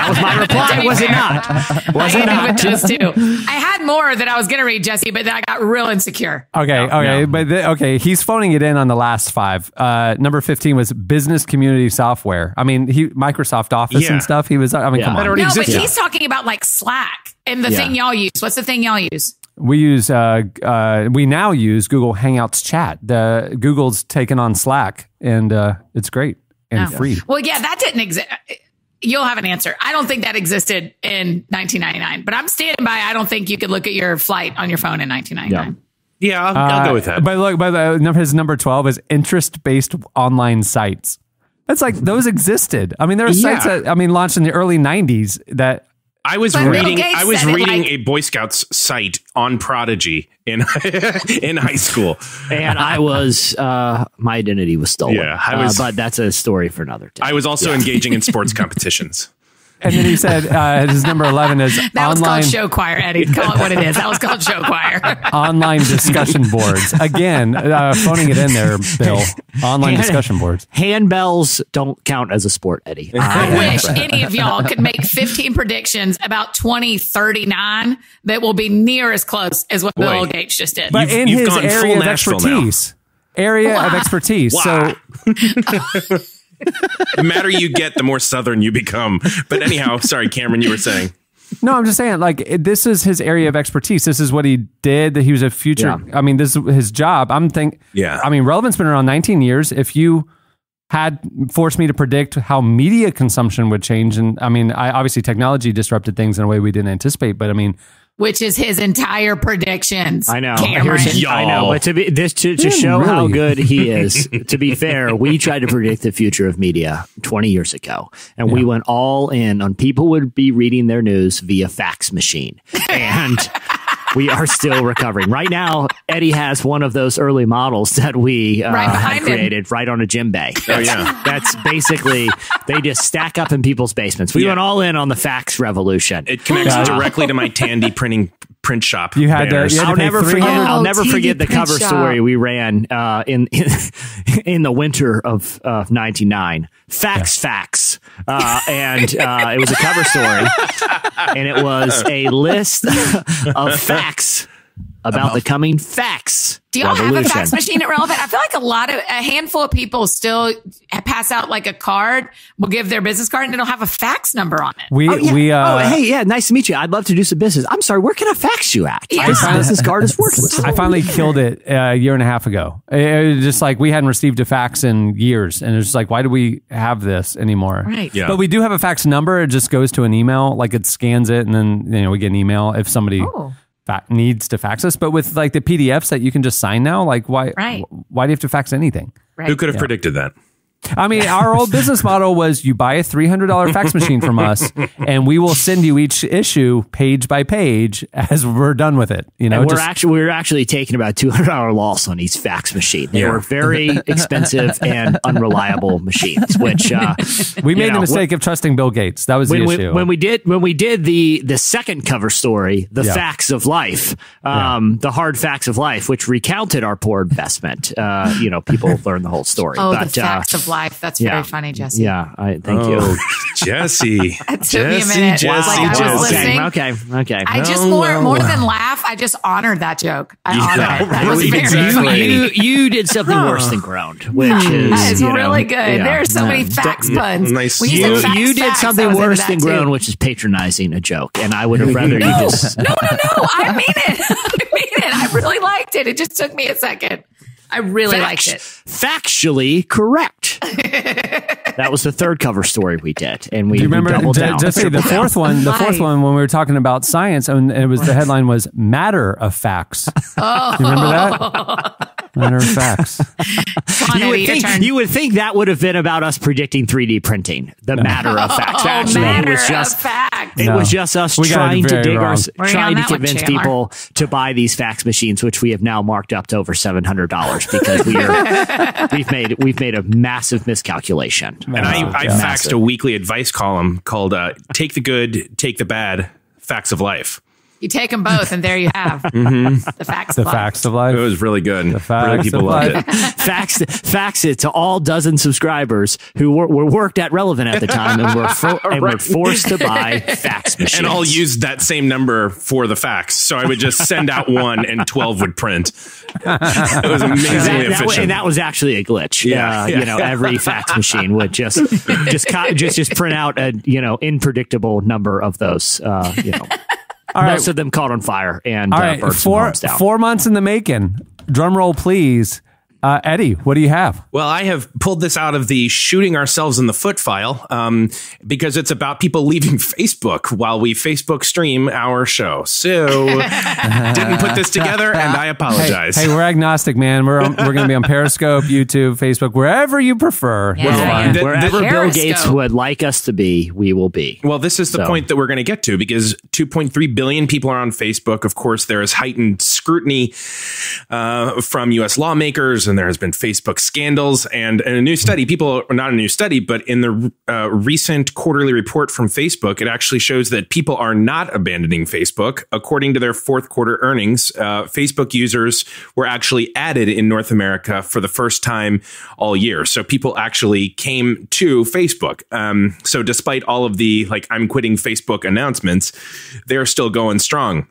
was my reply. Was it not? Was it not? With those two. I had more that I was going to read, Jesse, but then I got real insecure. Okay. He's phoning it in on the last 5. Number 15 was business community software. I mean, Microsoft Office and stuff. Come on. No, but he's talking about like Slack and the thing y'all use. What's the thing y'all use? We use we now use Google Hangouts chat. Google's taken on Slack, and it's great and free. Well, yeah, that didn't exist. You'll have an answer. I don't think that existed in 1999, but I'm standing by. I don't think you could look at your flight on your phone in 1999. Yeah, I'll go with that. But look, his number 12 is interest-based online sites. That's like those existed. I mean, there are sites that launched in the early 90s that I was reading a Boy Scouts site on Prodigy in high school, and I was my identity was stolen. Yeah, but that's a story for another day. I was also engaging in sports competitions. And then he said his number 11 is that was called show choir, Eddie. Call it what it is. That was called show choir. Online discussion boards. Again, phoning it in there, Bill. Online discussion boards. Handbells don't count as a sport, Eddie. I wish any of y'all could make 15 predictions about 2039 that will be near as close as what Bill Gates just did. But in his area of expertise. So... The madder you get, the more Southern you become. But anyhow, sorry, Cameron, you were saying. No, I'm just saying, like, this is his area of expertise. This is what he did. That he was a future. Yeah. I mean, this is his job. I mean, Relevant's been around 19 years. If you had forced me to predict how media consumption would change, and I mean, obviously technology disrupted things in a way we didn't anticipate, but I mean, which is his entire predictions. I know. Cameron. I know. But to show how good he is, to be fair, we tried to predict the future of media 20 years ago. And we went all in on people would be reading their news via fax machine. And we are still recovering. Right now, Eddie has one of those early models that we had created right on a gym bay. Oh, yeah. That's basically, they just stack up in people's basements. We went all in on the fax revolution. It connects directly to my Tandy print shop. You had to I'll never forget the cover story we ran in the winter of 99. Facts. And it was a cover story. And it was a list of facts about the coming fax. Do y'all have a fax machine at Relevant? I feel like a handful of people still pass out like a card, will give their business card, and it'll have a fax number on it. Nice to meet you. I'd love to do some business. I'm sorry, where can I fax you at? Yeah. This business card is worthless. I finally killed it a year and a half ago. It was just like we hadn't received a fax in years, and it's just like, why do we have this anymore? Right. Yeah. But we do have a fax number. It just goes to an email, like it scans it, and then we get an email if somebody needs to fax us. But with like the PDFs that you can just sign now, like why do you have to fax anything? Right. Who could have predicted that? I mean, our old business model was you buy a $300 fax machine from us, and we will send you each issue page by page as we're done with it. You know, and we're actually taking about $200 loss on each fax machine. They were very expensive and unreliable machines. Which we made the mistake of trusting Bill Gates. That was the issue. When we did the second cover story, the facts of life, the hard facts of life, which recounted our poor investment. People learn the whole story. Oh, the facts of life. That's very funny, Jesse. Yeah, thank you. Jesse. It took me a minute. I was listening. Okay. I just more than laugh, I just honored that joke. I honored it. That was very funny. You did something worse than groaned, which is really good. There are so many fax puns. Nice. You did something worse than groan, which is patronizing a joke, and I would have rather you just... No. I mean it. I really liked it. It just took me a second. I really liked it. Factually correct. That was the third cover story we did, and we remember doubled down. Just say the fourth one. The fourth one when we were talking about science, and it was the headline was "Matter of Facts." Oh, you remember that? Matter of Facts. You would think that would have been about us predicting 3D printing. The matter of facts. Actually, matter it was just of fact. It was just us trying to convince people to buy these fax machines, which we have now marked up to over $700 because we've made a massive miscalculation. And I faxed a weekly advice column called "Take the Good, Take the Bad, Facts of Life." You take them both, and there you have the facts. The facts of life. It was really good. The facts really, people of loved life. it. Fax it to all dozen subscribers who were worked at Relevant at the time and were forced to buy fax machines. And all used that same number for the fax. So I would just send out one and 12 would print. It was amazingly efficient. And that was actually a glitch. Yeah. You know, every fax machine would just print out a, unpredictable number of those, Most of them caught on fire and burned some homes down. 4 months in the making. Drum roll, please. Eddie, what do you have? Well, I have pulled this out of the shooting ourselves in the foot file because it's about people leaving Facebook while we Facebook stream our show. So didn't put this together, and I apologize. Hey, we're agnostic, man. We're going to be on Periscope, YouTube, Facebook, wherever you prefer. Yeah. Wherever Bill Gates would like us to be, we will be. Well, this is the point that we're going to get to because 2.3 billion people are on Facebook. Of course, there is heightened scrutiny from U.S. lawmakers, and there has been Facebook scandals. And in a new study, not a new study, but in the recent quarterly report from Facebook, it actually shows that people are not abandoning Facebook. According to their fourth quarter earnings, Facebook users were actually added in North America for the first time all year. So people actually came to Facebook. So despite all of the I'm quitting Facebook announcements, they're still going strong.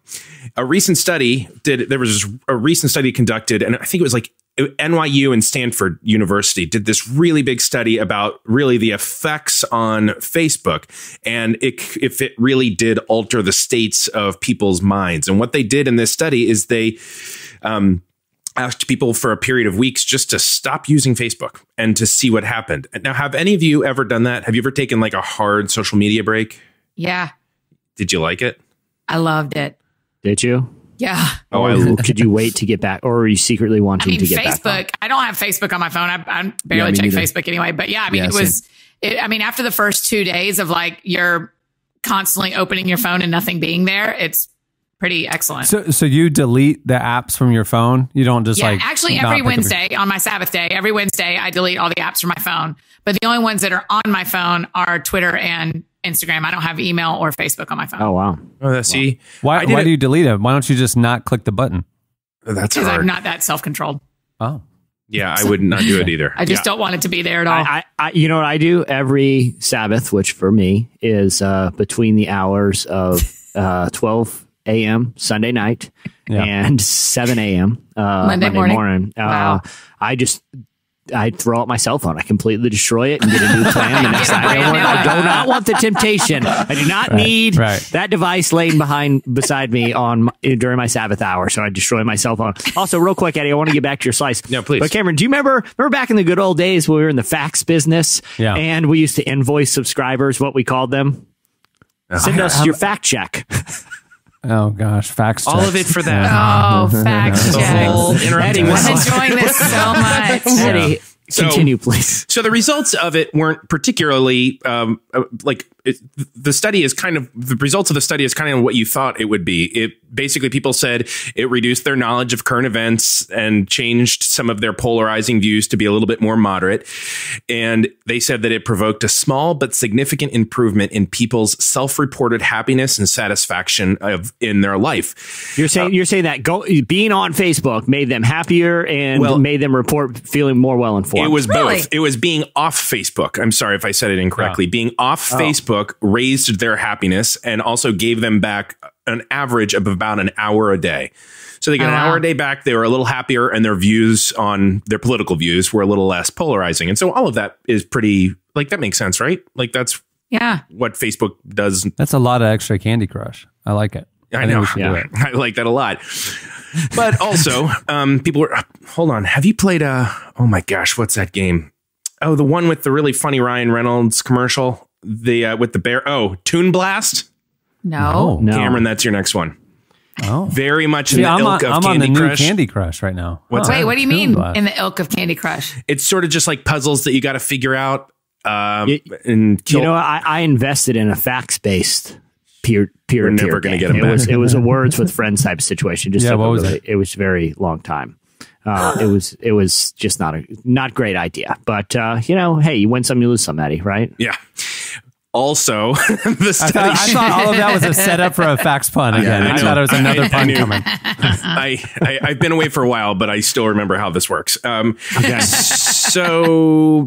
There was a recent study conducted, and I think it was NYU and Stanford University did this really big study about really the effects on Facebook and if it really did alter the states of people's minds. And what they did in this study is they asked people for a period of weeks just to stop using Facebook and to see what happened. Now, have any of you ever done that? Have you ever taken a hard social media break? Yeah. Did you like it? I loved it. Did you? Yeah. Could you wait to get back, or are you secretly wanting to get Facebook, back? I don't have Facebook on my phone. I barely check Facebook anyway. But yeah, after the first 2 days of you're constantly opening your phone and nothing being there, it's pretty excellent. So you delete the apps from your phone? You don't just actually every Wednesday on my Sabbath day, every Wednesday I delete all the apps from my phone. But the only ones that are on my phone are Twitter and Instagram. I don't have email or Facebook on my phone. Oh, wow. See, why do you delete it? Why don't you just not click the button? That's because hard. I'm not that self-controlled. Oh. Yeah, I would not do it either. I just don't want it to be there at all. I you know what I do every Sabbath, which for me is between the hours of 12 a.m. Sunday night and 7 a.m. Monday morning. Wow. I throw out my cell phone. I completely destroy it and get a new plan. I do not want the temptation. I do not need that device laying beside me during my Sabbath hour. So I destroy my cell phone. Also, real quick, Eddie, I want to get back to your slice. No, please. But Cameron, do you remember back in the good old days when we were in the fax business and we used to invoice subscribers, what we called them? Send us your fact check. Oh gosh, fax checks. All of it for that. Oh, fact check. Eddie, I'm enjoying this so much. Eddie, continue, please. So the results of it weren't particularly the results of the study is kind of what you thought it would be. It basically, people said it reduced their knowledge of current events and changed some of their polarizing views to be a little bit more moderate. And they said that it provoked a small but significant improvement in people's self-reported happiness and satisfaction in their life. You're saying that being on Facebook made them happier and made them report feeling more well informed. It was both. It was being off Facebook. I'm sorry if I said it incorrectly. Being off Facebook raised their happiness and also gave them back an average of about an hour a day. So they got an hour a day back. They were a little happier and their views on their political views were a little less polarizing. And so all of that is pretty, that makes sense, right? That's what Facebook does. That's a lot of extra Candy Crush. I like it. I know. I like that a lot. But also, people were, hold on. Have you played oh my gosh, what's that game? Oh, the one with the really funny Ryan Reynolds commercial, with the bear. Oh, Toon Blast. No. Cameron, that's your next one. Oh, very much in the ilk of I'm Candy on the Crush. new Candy Crush right now. Wait, what do you mean in the ilk of Candy Crush? It's sort of just like puzzles that you got to figure out. I invested in a fax-based peer. We're never going to get them back. It was a words with friends type of situation. Just what was it? It was a very long time. It was just not great idea. But hey, you win some, you lose some, Eddie, right? Yeah. Also, the study I thought all of that was a setup for a fax pun again. I thought it was another pun coming. I've been away for a while, but I still remember how this works. So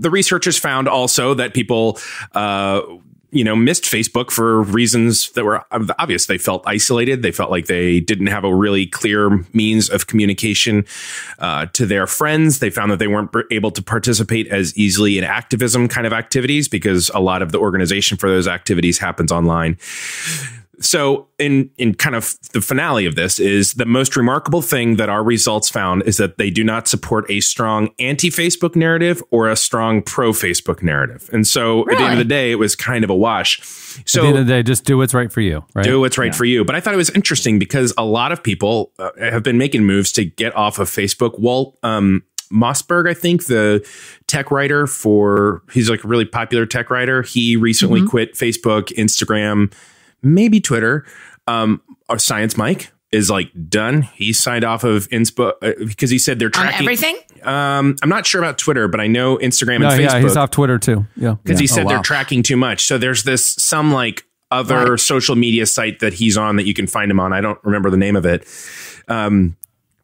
the researchers found also that people missed Facebook for reasons that were obvious. They felt isolated. They felt like they didn't have a really clear means of communication to their friends. They found that they weren't able to participate as easily in activism kind of activities because a lot of the organization for those activities happens online. So in kind of the finale of this is the most remarkable thing that our results found is that they do not support a strong anti-Facebook narrative or a strong pro-Facebook narrative. And so at the end of the day, it was kind of a wash. So at the end of the day, just do what's right for you. Right? Do what's right for you. But I thought it was interesting because a lot of people have been making moves to get off of Facebook. Walt Mossberg, I think, the tech writer he's like a really popular tech writer. He recently quit Facebook, Instagram, maybe Twitter. Our Science Mike is like done. He signed off of Inspo because he said they're tracking everything. I'm not sure about Twitter, but I know Instagram and Facebook. Yeah, he's off Twitter too. Yeah, because he said they're tracking too much. So there's some like other social media site that he's on that you can find him on. I don't remember the name of it.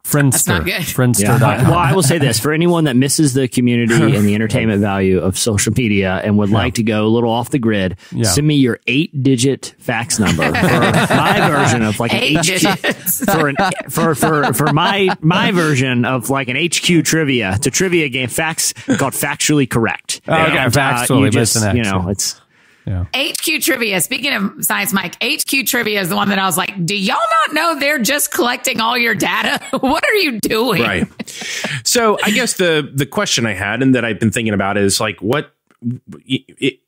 Friendster. Friendster. Yeah. Well, I will say this for anyone that misses the community and the entertainment value of social media and would like to go a little off the grid, send me your 8-digit fax number for my version of like an HQ for my version of like an HQ trivia. It's a trivia game fax called Factually Correct. Okay, factually. It's. Yeah. HQ Trivia. Speaking of Science Mike, HQ Trivia is the one that I was like, do y'all not know they're just collecting all your data? What are you doing? Right. So I guess the question I had and that I've been thinking about is like,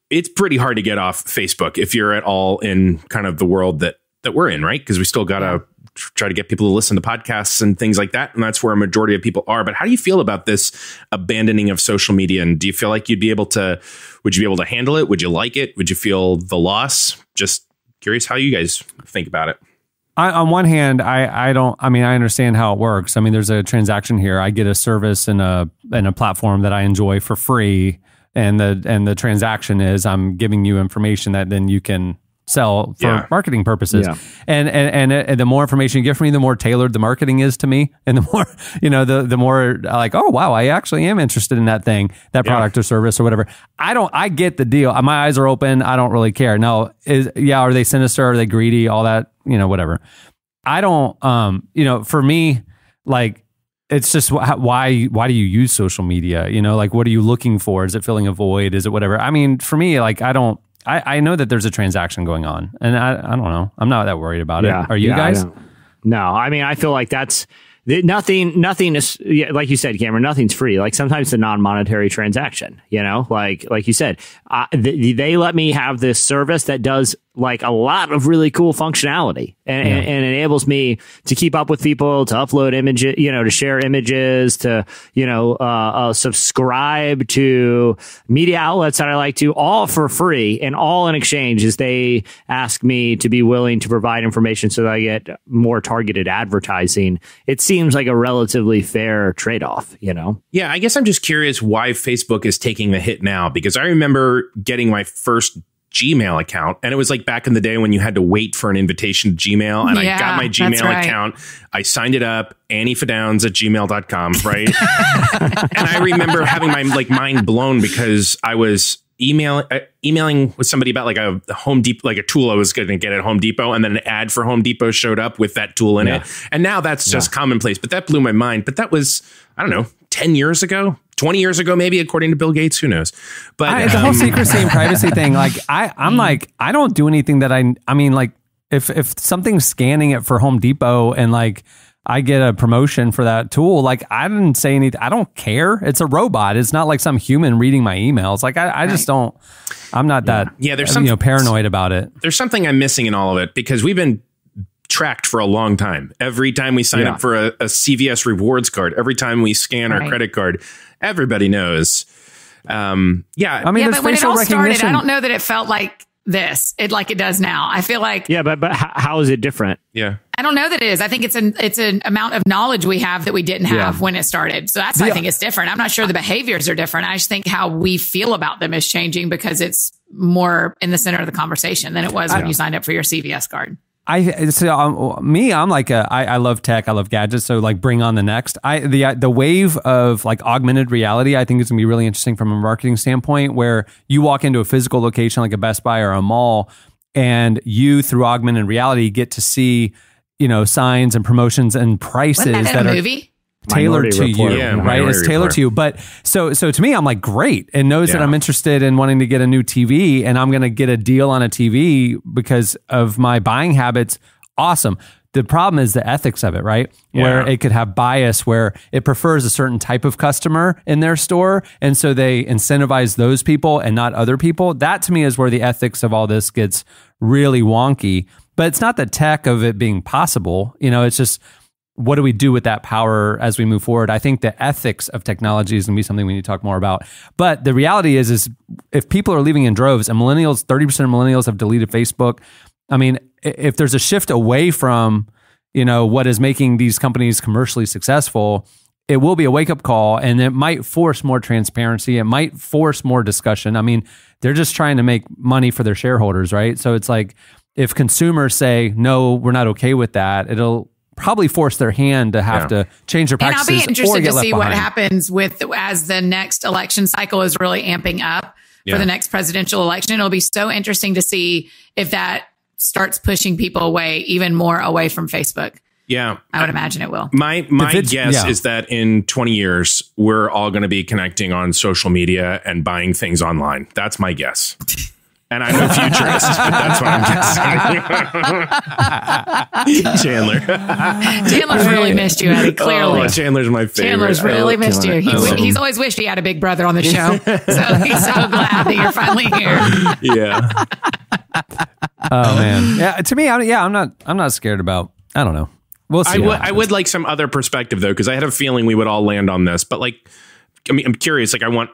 it's pretty hard to get off Facebook if you're at all in kind of the world that we're in, right? Because we still got to try to get people to listen to podcasts and things like that. And that's where a majority of people are. But how do you feel about this abandoning of social media? And do you feel like would you be able to handle it? Would you like it? Would you feel the loss? Just curious how you guys think about it. On one hand, I understand how it works. I mean, there's a transaction here. I get a service in a platform that I enjoy for free. And the transaction is I'm giving you information that then you can sell for marketing purposes. Yeah. And the more information you get from me, the more tailored the marketing is to me. And the more, the more like, oh, wow, I actually am interested in that thing, that product or service or whatever. I get the deal. My eyes are open. I don't really care. Now, are they sinister? Are they greedy? All that, whatever. I don't, for me, like, it's just why do you use social media? Like, what are you looking for? Is it filling a void? Is it whatever? I mean, for me, like, I know that there's a transaction going on, and I don't know. I'm not that worried about it. Are you guys? No, I mean, I feel like that's nothing is, like you said, Cameron, nothing's free. Like sometimes it's a non-monetary transaction, like you said, they let me have this service that does like a lot of really cool functionality and enables me to keep up with people, to upload images, to share images, to, subscribe to media outlets that I like to, all for free, and all in exchange is they ask me to be willing to provide information so that I get more targeted advertising. It seems like a relatively fair trade-off, Yeah, I guess I'm just curious why Facebook is taking the hit now, because I remember getting my first Gmail account, and it was like back in the day when you had to wait for an invitation to Gmail, and I got my Gmail account, I signed it up, AnnieFidowns@gmail.com, right? And I remember having my mind blown because I was emailing with somebody about like a Home Depot, like a tool I was going to get at Home Depot, and then an ad for Home Depot showed up with that tool in it, and now that's just commonplace. But that blew my mind. But that was, I don't know, 10 years ago. 20 years ago, maybe, according to Bill Gates, who knows? But the whole secrecy and privacy thing, like I'm like, I don't do anything that I mean, like if something's scanning it for Home Depot and like I get a promotion for that tool. Like, I didn't say anything. I don't care. It's a robot. It's not like some human reading my emails. Like, I just don't. I'm not that. Yeah, there's something paranoid about it. There's something I'm missing in all of it because we've been tracked for a long time. Every time we sign up for a CVS rewards card, every time we scan our credit card, everybody knows. I mean, there's but when it facial all recognition. started, I don't know that it felt like this. It does now. I feel like but how is it different? Yeah, I don't know that it is. I think it's an amount of knowledge we have that we didn't have when it started. So that's why I think it's different. I'm not sure the behaviors are different. I just think how we feel about them is changing because it's more in the center of the conversation than it was when you signed up for your CVS card. I'm like I love tech. I love gadgets. So like bring on the next. The wave of like augmented reality, I think is gonna be really interesting from a marketing standpoint, where you walk into a physical location like a Best Buy or a mall, and you through augmented reality get to see, signs and promotions and prices that are movie? Tailored to you, right? It's tailored to you. But so to me, I'm like, great. It knows that I'm interested in wanting to get a new TV and I'm going to get a deal on a TV because of my buying habits. Awesome. The problem is the ethics of it, right? Yeah. Where it could have bias, where it prefers a certain type of customer in their store. And so they incentivize those people and not other people. That to me is where the ethics of all this gets really wonky. But it's not the tech of it being possible. It's just, what do we do with that power as we move forward? I think the ethics of technology is going to be something we need to talk more about. But the reality is if people are leaving in droves, and 30% of millennials have deleted Facebook. I mean, if there's a shift away from, what is making these companies commercially successful, it will be a wake-up call, and it might force more transparency. It might force more discussion. I mean, they're just trying to make money for their shareholders, right? So it's like, if consumers say, no, we're not okay with that, it'll probably force their hand to have to change their practices. And I'll be interested to see what happens as the next election cycle is really amping up for the next presidential election. It'll be so interesting to see if that starts pushing people even more away from Facebook. Yeah. I would imagine it will. My guess is that in 20 years, we're all going to be connecting on social media and buying things online. That's my guess. And I'm a futurist, but that's what I'm guessing. Chandler's really missed you, Eddie, clearly. Oh, Chandler's my favorite. Chandler's really missed you. He's always wished he had a big brother on the show. So he's so glad that you're finally here. Yeah. Oh, man. Yeah. To me, I'm not scared about, I don't know. We'll see. I would like some other perspective, though, because I had a feeling we would all land on this. But I'm curious. I want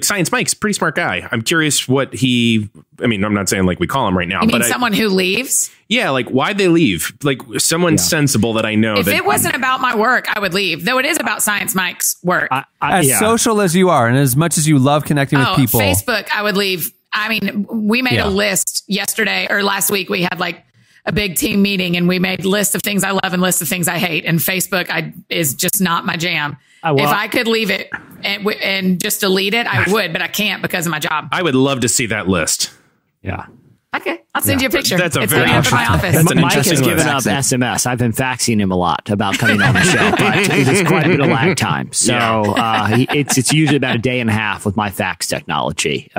Science Mike's a pretty smart guy. I'm curious what I'm not saying we call him right now. You mean someone who leaves? Yeah, why'd they leave? Someone sensible that I know. If it wasn't about my work, I would leave. Though it is about Science Mike's work. As social as you are and as much as you love connecting with people. Facebook, I would leave. I mean, we made a list yesterday or last week. We had a big team meeting and we made lists of things I love and lists of things I hate. And Facebook is just not my jam. If I could leave it and just delete it, I would, but I can't because of my job. I would love to see that list. Yeah. Okay, I'll send you a picture. That's it's very interesting. My office. Mike has given up SMS. I've been faxing him a lot about coming on the show, but it is quite a bit of lag time. So it's usually about a day and a half with my fax technology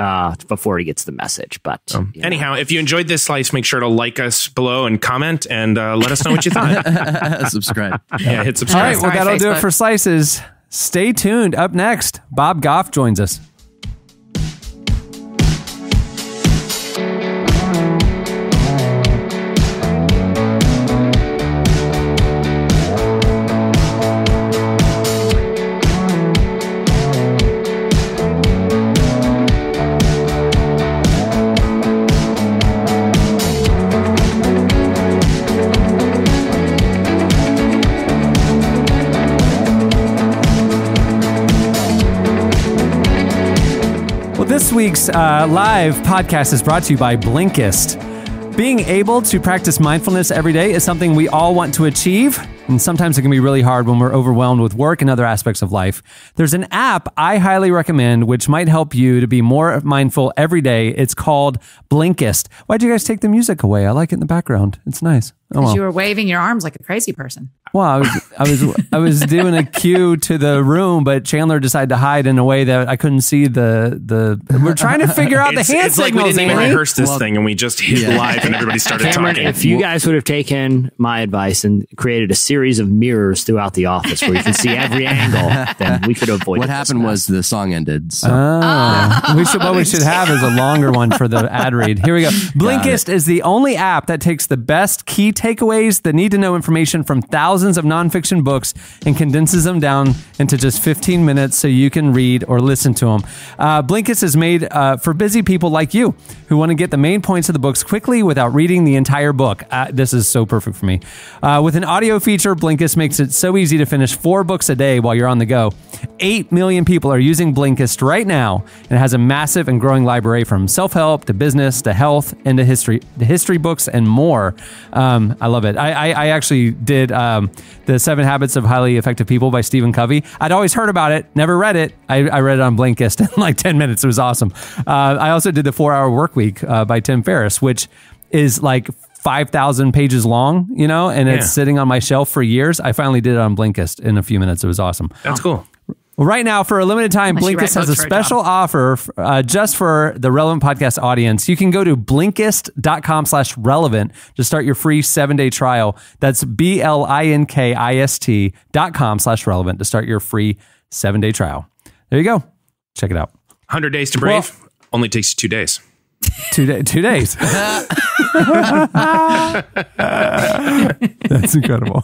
before he gets the message. But anyhow, if you enjoyed this slice, make sure to like us below and comment and let us know what you thought. Subscribe. Yeah, hit subscribe. All right, well, that'll do it for Slices. Stay tuned. Up next, Bob Goff joins us. This week's live podcast is brought to you by Blinkist. Being able to practice mindfulness every day is something we all want to achieve, and sometimes it can be really hard when we're overwhelmed with work and other aspects of life. There's an app I highly recommend which might help you to be more mindful every day. It's called Blinkist. Why'd you guys take the music away? I like it in the background. It's nice. Because you were waving your arms like a crazy person. Well, I was doing a cue to the room, but Chandler decided to hide in a way that I couldn't see the. We're trying to figure out the hand signals. It's like we didn't even rehearse this thing, and we just hit live, and everybody started Cameron, talking. If you guys would have taken my advice and created a series series of mirrors throughout the office where you can see every angle, then we could avoid What happened was the song ended. So. What we should have is a longer one for the ad read. Here we go. Blinkist is the only app that takes the best key takeaways, the need-to-know information from thousands of nonfiction books and condenses them down into just 15 minutes so you can read or listen to them. Blinkist is made for busy people like you who want to get the main points of the books quickly without reading the entire book. This is so perfect for me. With an audio feature, Blinkist makes it so easy to finish 4 books a day while you're on the go. 8 million people are using Blinkist right now, and it has a massive and growing library from self-help to business to health and to history books and more. I love it. I actually did the 7 Habits of Highly Effective People by Stephen Covey. I'd always heard about it, never read it. I read it on Blinkist in like 10 minutes. It was awesome. I also did the 4-Hour Workweek by Tim Ferriss, which is like 5,000 pages long, and it's sitting on my shelf for years. I finally did it on Blinkist in a few minutes. It was awesome. That's cool. Well, right now, for a limited time, Blinkist has a special offer just for the Relevant Podcast audience. You can go to Blinkist.com/relevant to start your free 7-day trial. That's BLINKIST.com/relevant to start your free 7-day trial. There you go. Check it out. 100 Days to Brave only takes you 2 days. 2 days. That's incredible.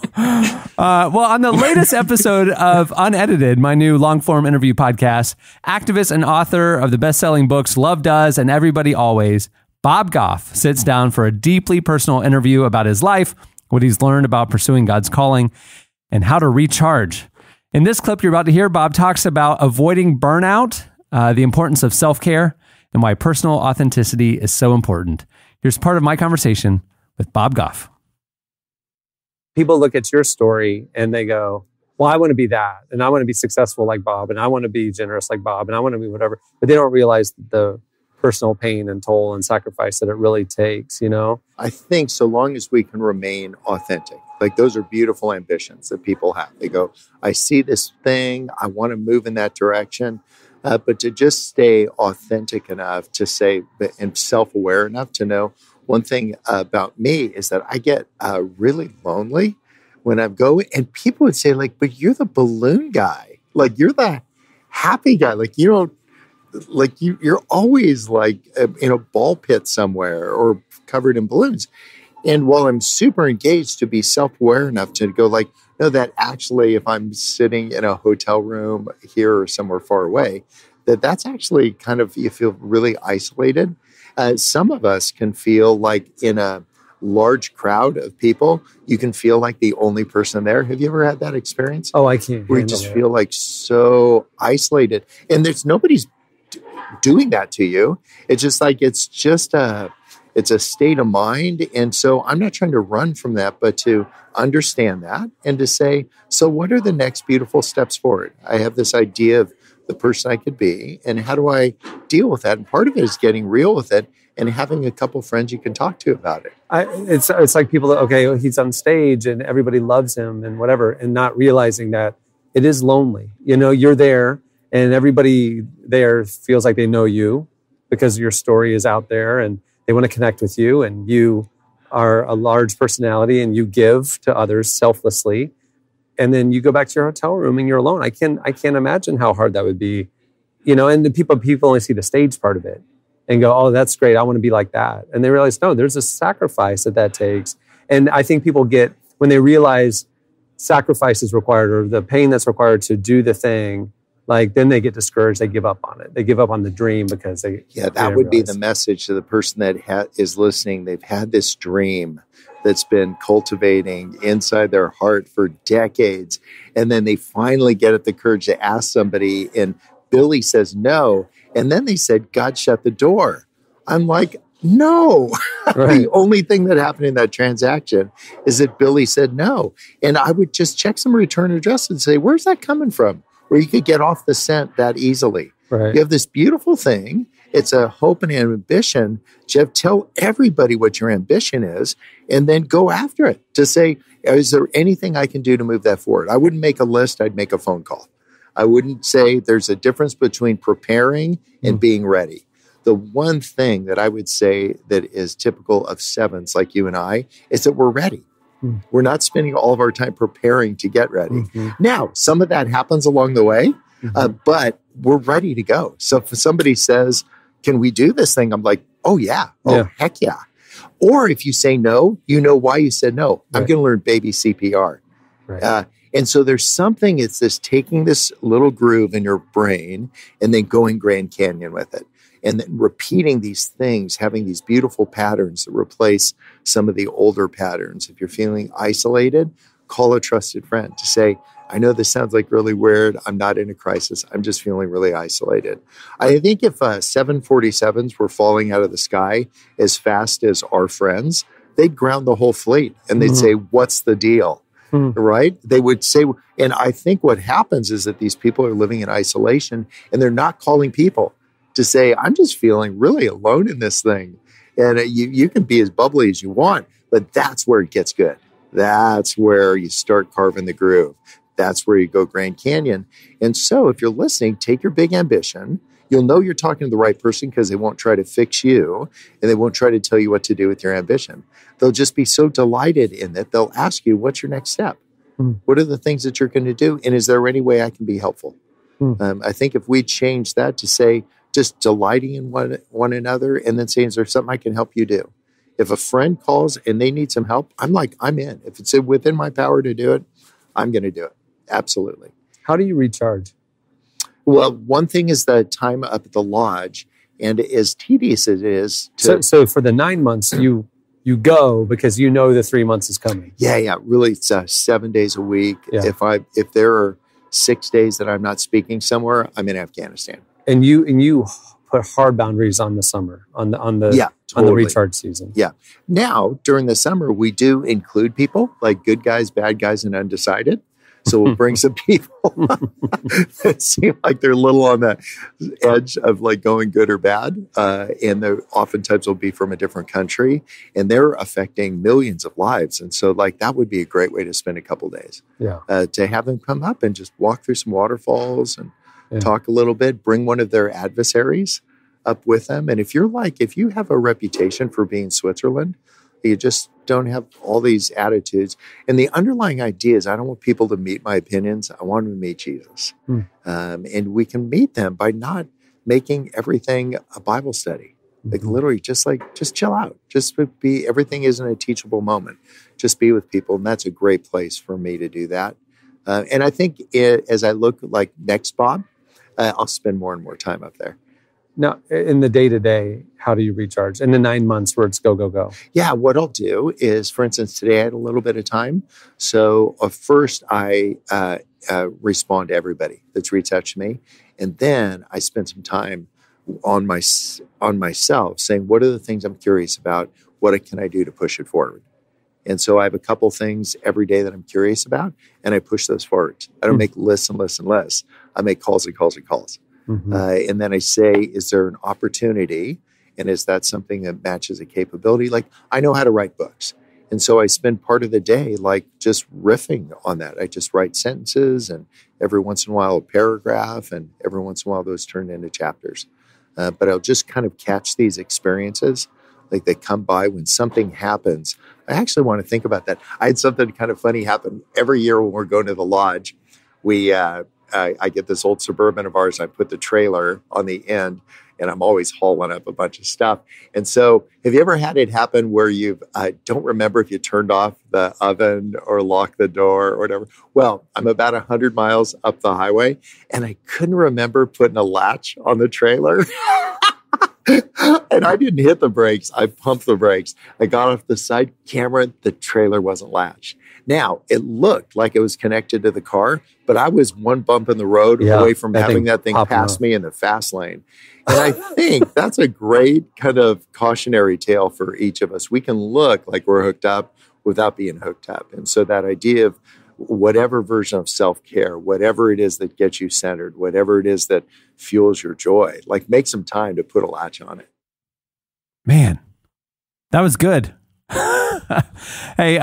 On the latest episode of Unedited, my new long-form interview podcast, activist and author of the best-selling books Love Does and Everybody Always, Bob Goff sits down for a deeply personal interview about his life, what he's learned about pursuing God's calling, and how to recharge. In this clip you're about to hear, Bob talks about avoiding burnout, the importance of self-care, and why personal authenticity is so important. Here's part of my conversation with Bob Goff. People look at your story and they go, well, I want to be that. And I want to be successful like Bob. And I want to be generous like Bob. And I want to be whatever. But they don't realize the personal pain and toll and sacrifice that it really takes, I think so long as we can remain authentic, like those are beautiful ambitions that people have. They go, I see this thing. I want to move in that direction. But to just stay authentic enough to say, and self-aware enough to know one thing about me is that I get really lonely when I go, and people would say like, but you're the balloon guy. Like you're the happy guy. Like you don't, like you're always like in a ball pit somewhere or covered in balloons. And while I'm super engaged to be self-aware enough to go like, no, that actually, if I'm sitting in a hotel room here or somewhere far away, that's actually kind of, you feel really isolated. Some of us can feel like in a large crowd of people, you can feel like the only person there. Have you ever had that experience? Oh, I can't. Where you just feel like so isolated. And there's nobody's doing that to you. It's just like, it's a state of mind. And so I'm not trying to run from that, but to understand that and to say, so what are the next beautiful steps forward? I have this idea of the person I could be, and how do I deal with that? And part of it is getting real with it and having a couple friends you can talk to about it. It's like people that, okay, he's on stage and everybody loves him and whatever, and not realizing that it is lonely. You're there and everybody there feels like they know you because your story is out there and they want to connect with you, and you are a large personality and you give to others selflessly. And then you go back to your hotel room and you're alone. I can't imagine how hard that would be, and the people only see the stage part of it and go, oh, that's great. I want to be like that. And they realize, no, there's a sacrifice that takes. And I think people get, when they realize sacrifice is required or the pain that's required to do the thing, like then they get discouraged. They give up on it. They give up on the dream because that would be the message to the person that is listening. They've had this dream that's been cultivating inside their heart for decades. And then they finally get at the courage to ask somebody, and Billy says no. And then they said, God shut the door. I'm like, no. Right. The only thing that happened in that transaction is that Billy said no. And I would just check some return address and say, where's that coming from? Where you could get off the scent that easily. Right. You have this beautiful thing. It's a hope and ambition. Jeff, tell everybody what your ambition is and then go after it to say, is there anything I can do to move that forward? I wouldn't make a list. I'd make a phone call. I wouldn't say there's a difference between preparing and being ready. The one thing that I would say that is typical of sevens like you and I is that we're ready. We're not spending all of our time preparing to get ready. Now, some of that happens along the way, but we're ready to go. So if somebody says, can we do this thing? I'm like, oh, yeah. Oh, heck yeah. Or if you say no, you know why you said no. I'm going to learn baby CPR. And so there's something, it's this taking this little groove in your brain and then going Grand Canyon with it. And then repeating these things, having these beautiful patterns that replace some of the older patterns. If you're feeling isolated, call a trusted friend to say, I know this sounds like really weird. I'm not in a crisis. I'm just feeling really isolated. I think if 747s were falling out of the sky as fast as our friends, they'd ground the whole fleet and they'd say, what's the deal? Right? They would say, and I think what happens is that these people are living in isolation and they're not calling people to say, I'm just feeling really alone in this thing. And you can be as bubbly as you want, but that's where it gets good. That's where you start carving the groove. That's where you go Grand Canyon. And so if you're listening, take your big ambition. You'll know you're talking to the right person because they won't try to fix you and they won't try to tell you what to do with your ambition. They'll just be so delighted in it. They'll ask you, what's your next step? What are the things that you're going to do? And is there any way I can be helpful? I think if we change that to say, just delighting in one another and then saying, is there something I can help you do? If a friend calls and they need some help, I'm like, I'm in. If it's within my power to do it, I'm going to do it. Absolutely. How do you recharge? Well, one thing is the time up at the lodge, and as tedious as it is. So for the 9 months, you go because you know the 3 months is coming. Yeah. Really, it's 7 days a week. Yeah. If there are 6 days that I'm not speaking somewhere, I'm in Afghanistan. And you put hard boundaries on the summer, on the recharge season. Yeah. Now, during the summer, we do include people like good guys, bad guys, and undecided. So we'll bring some people that seem like they're a little on the edge of like going good or bad. And they oftentimes will be from a different country and they're affecting millions of lives. And so like that would be a great way to spend a couple days. To have them come up and just walk through some waterfalls and talk a little bit, bring one of their adversaries up with them. And if you have a reputation for being Switzerland, you just don't have all these attitudes. And the underlying idea is I don't want people to meet my opinions. I want them to meet Jesus. And we can meet them by not making everything a Bible study. Like literally just chill out. Just be, everything isn't a teachable moment. Just be with people. And that's a great place for me to do that. And I think as I look like next, Bob, I'll spend more and more time up there. Now, in the day-to-day, how do you recharge? In the 9 months where it's go, go, go? Yeah, what I'll do is, for instance, today I had a little bit of time. So first I respond to everybody that's reached out to me. And then I spend some time on myself saying, what are the things I'm curious about? What can I do to push it forward? And so I have a couple things every day that I'm curious about, and I push those forward. I don't make lists and lists and lists. I make calls and calls and calls. And then I say, is there an opportunity? And is that something that matches a capability? Like I know how to write books. And so I spend part of the day like just riffing on that. I just write sentences and every once in a while a paragraph and every once in a while those turn into chapters. But I'll just kind of catch these experiences like they come by when something happens. I actually want to think about that. I had something kind of funny happen every year when we're going to the lodge. I get this old Suburban of ours. I put the trailer on the end, and I'm always hauling up a bunch of stuff. And so, have you ever had it happen where you don't remember if you turned off the oven or locked the door or whatever? Well, I'm about 100 miles up the highway, and I couldn't remember putting a latch on the trailer. And I didn't hit the brakes. I pumped the brakes. I got off the side camera. The trailer wasn't latched. Now, it looked like it was connected to the car, but I was one bump in the road away from having that thing pass me in the fast lane. And I think that's a great kind of cautionary tale for each of us. We can look like we're hooked up without being hooked up. And so that idea of whatever version of self-care, whatever it is that gets you centered, whatever it is that fuels your joy, like make some time to put a latch on it. Man, that was good. Hey,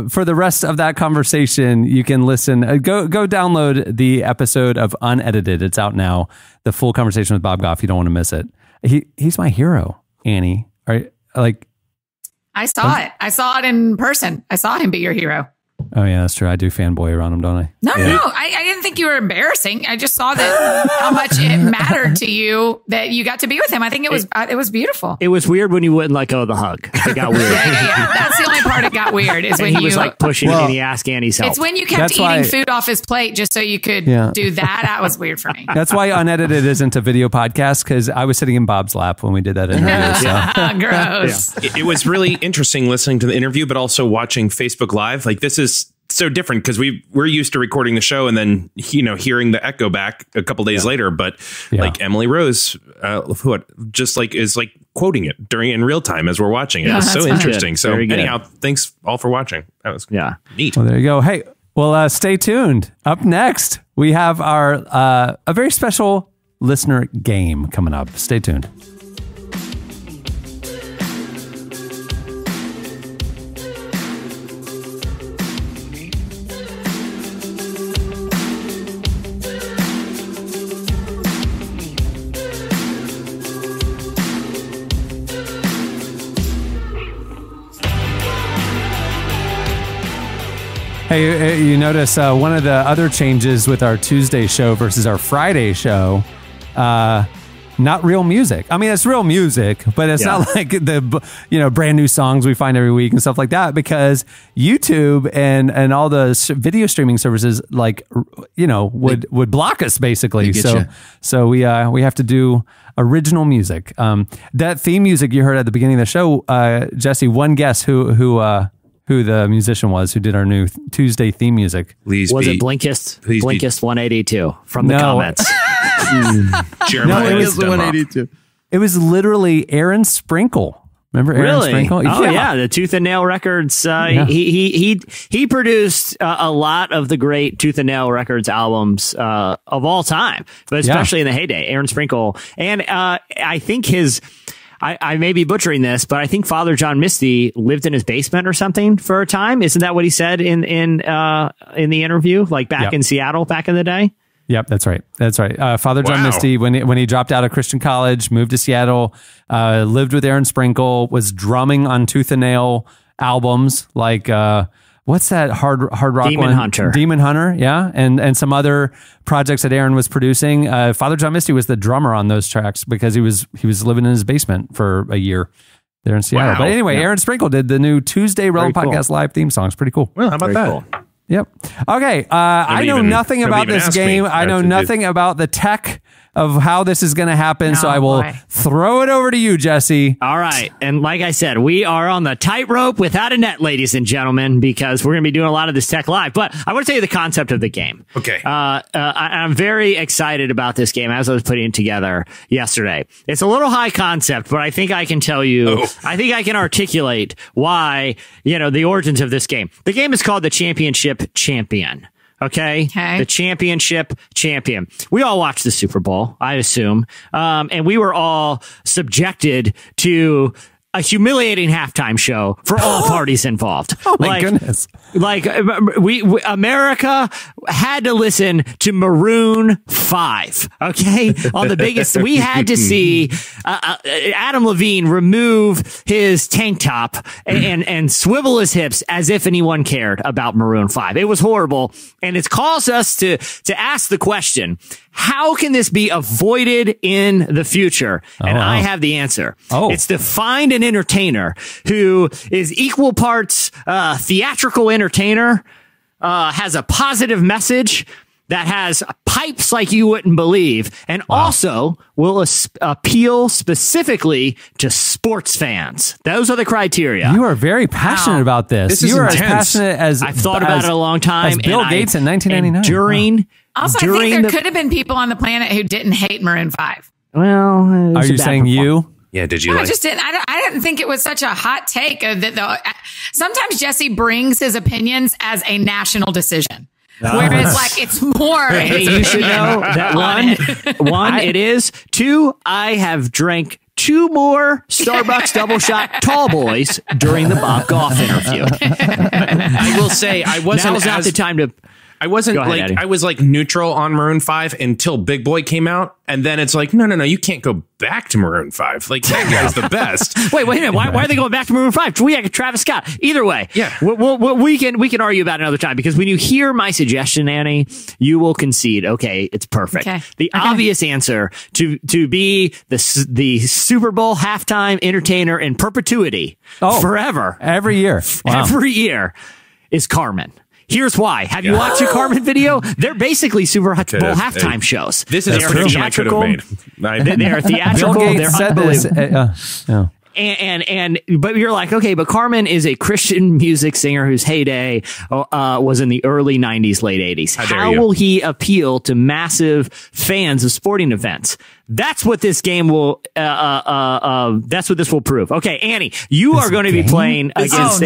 for the rest of that conversation, you can listen. Go download the episode of Unedited. It's out now. The full conversation with Bob Goff. You don't want to miss it. He's my hero, Annie. Right? I saw it. I saw it in person. I saw him be your hero. Oh, yeah, that's true. I do fanboy around him, don't I? No. I didn't think you were embarrassing. I just saw that how much it mattered to you that you got to be with him. I think it was beautiful. It was weird when you wouldn't let go of the hug. It got weird. Yeah. That's the only part it got weird is when he was like pushing and he asked Annie's help. It's when you kept eating food off his plate just so you could do that. That was weird for me. That's why Unedited isn't a video podcast, because I was sitting in Bob's lap when we did that interview. Gross. It was really interesting listening to the interview, but also watching Facebook Live. Like, this is so different because we're used to recording the show and then hearing the echo back a couple days later. But like Emily Rose, is like quoting it in real time as we're watching it. It's so interesting. So anyhow, thanks all for watching. That was neat. Well, there you go. Hey, well, stay tuned. Up next, we have our a very special listener game coming up. Stay tuned. Hey, you notice one of the other changes with our Tuesday show versus our Friday show, not real music. I mean, it's real music, but it's not like the brand new songs we find every week and stuff like that, because YouTube and all the video streaming services would block us basically. So we have to do original music. That theme music you heard at the beginning of the show, Jesse, one guess who the musician was who did our new Tuesday theme music. Was it Blinkist? Blinkist 182 from the comments. Jeremiah, it was 182. It was literally Aaron Sprinkle. Remember Aaron Sprinkle? Oh yeah, the Tooth and Nail Records. He produced a lot of the great Tooth and Nail Records albums of all time, but especially in the heyday. Aaron Sprinkle, and I think I may be butchering this, but I think Father John Misty lived in his basement or something for a time. Isn't that what he said in the interview? Like back in Seattle, back in the day? Yep, that's right. That's right. Father John Misty, when he dropped out of Christian college, moved to Seattle, lived with Aaron Sprinkle, was drumming on Tooth and Nail albums like what's that hard rock Demon one? Hunter. Demon Hunter, yeah, and some other projects that Aaron was producing. Father John Misty was the drummer on those tracks because he was living in his basement for a year there in Seattle. Wow. But anyway, Aaron Sprinkle did the new Tuesday Relevant Podcast live theme song. It's pretty cool. Well, how about that? Cool. Yep. Okay. I know nothing about this game. I know nothing about the tech of how this is going to happen. So I will throw it over to you, Jesse. All right. And like I said, we are on the tightrope without a net, ladies and gentlemen, because we're going to be doing a lot of this tech live. But I want to tell you the concept of the game. Okay. I'm very excited about this game as I was putting it together yesterday. It's a little high concept, but I think I can tell you, I think I can articulate why, the origins of this game. The game is called the Championship Champion. Okay. The championship champion. We all watched the Super Bowl, I assume. And we were all subjected to a humiliating halftime show for all parties involved. Oh my goodness. America had to listen to Maroon 5. Okay. On the biggest, we had to see, Adam Levine remove his tank top and swivel his hips as if anyone cared about Maroon 5. It was horrible. And it calls us to ask the question, how can this be avoided in the future? And I have the answer. It's to find an entertainer who is equal parts theatrical entertainer, has a positive message, that has pipes like you wouldn't believe, and also will appeal specifically to sports fans. Those are the criteria. You are very passionate about this. You are as passionate as I've thought about it a long time. As Bill Gates in 1999. I think there could have been people on the planet who didn't hate Maroon 5. Well, are you saying you? Yeah, did you? I just didn't. I didn't think it was such a hot take. Sometimes Jesse brings his opinions as a national decision. Whereas, it's more. Hey, you should know that one, it is. Two, I have drank 2 more Starbucks double shot tall boys during the Bob Goff interview. I will say I wasn't Now's not the time to. I wasn't ahead, like Eddie. I was like neutral on Maroon 5 until Big Boy came out, and then it's like no, you can't go back to Maroon 5. Like that guy's the best. Wait a minute. Why are they going back to Maroon 5? We had Travis Scott. Either way, Yeah. we can argue about it another time, because when you hear my suggestion, Annie, you will concede. Okay, it's perfect. Okay. The obvious answer to be the Super Bowl halftime entertainer in perpetuity, forever, Every year. Wow. every year, is Carmen. Here's why. Have you watched a Carmen video? They're basically Super Bowl halftime shows. This is a They're prediction I could have made. They're theatrical. Bill Gates They're said this. unbelievable. But you're like, okay, but Carmen is a Christian music singer whose heyday was in the early 90s, late 80s. How will he appeal to massive fans of sporting events? That's what this game will. That's what this will prove. Okay, Annie, you are going to be playing against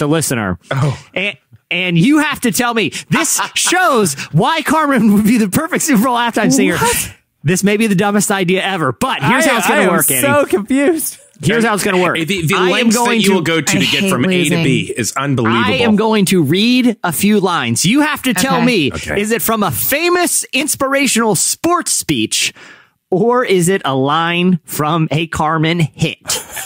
a listener. And you have to tell me, this shows why Carmen would be the perfect Super Bowl halftime singer. This may be the dumbest idea ever, but here's how it's going to work, Annie. I'm so confused. Here's how it's going to work. The lengths that you will go to get from A to B is unbelievable. I am going to read a few lines. You have to tell me, is it from a famous inspirational sports speech, or is it a line from a Carmen hit?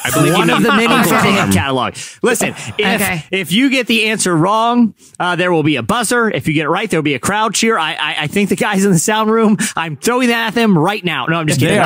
I believe one of the many from the hit catalog. Listen, if you get the answer wrong, there will be a buzzer. If you get it right, there will be a crowd cheer. I think the guys in the sound room, I'm throwing that at them right now. No, I'm just kidding. They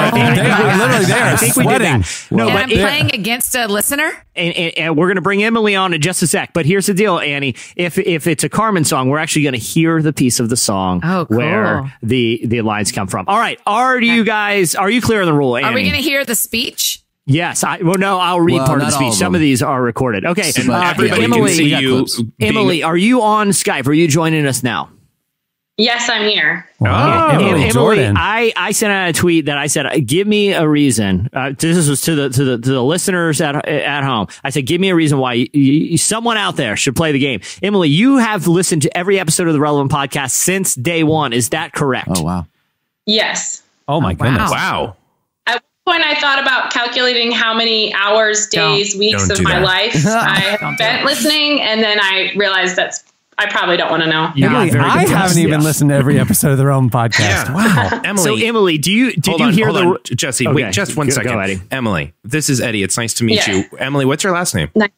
are sweating. No, and but I'm playing against a listener. And we're going to bring Emily on in just a sec. But here's the deal, Annie. If it's a Carmen song, we're actually going to hear the piece of the song where the lines come from. All right. Are you clear on the rule, Annie? Are we going to hear the speech? Yes. I'll read part of the speech. Some of these are recorded. Okay. Everybody can see you. Emily, are you on Skype? Are you joining us now? Yes, I'm here. Emily, Jordan. I sent out a tweet that I said, give me a reason. This was to the listeners at home. I said, give me a reason why someone out there should play the game. Emily, you have listened to every episode of the Relevant podcast since day one. Is that correct? Oh, wow. Yes. Oh, my goodness. Wow. At one point, I thought about calculating how many hours, days, weeks of my life I have spent listening, and then I realized I probably don't want to know. Emily, I haven't even listened to every episode of their own podcast. Yeah. Wow. Emily. So, Emily, did you hear Jesse, Okay. wait just one second. Go, Eddie. Emily, this is Eddie. It's nice to meet you. Emily, what's your last name? Wait,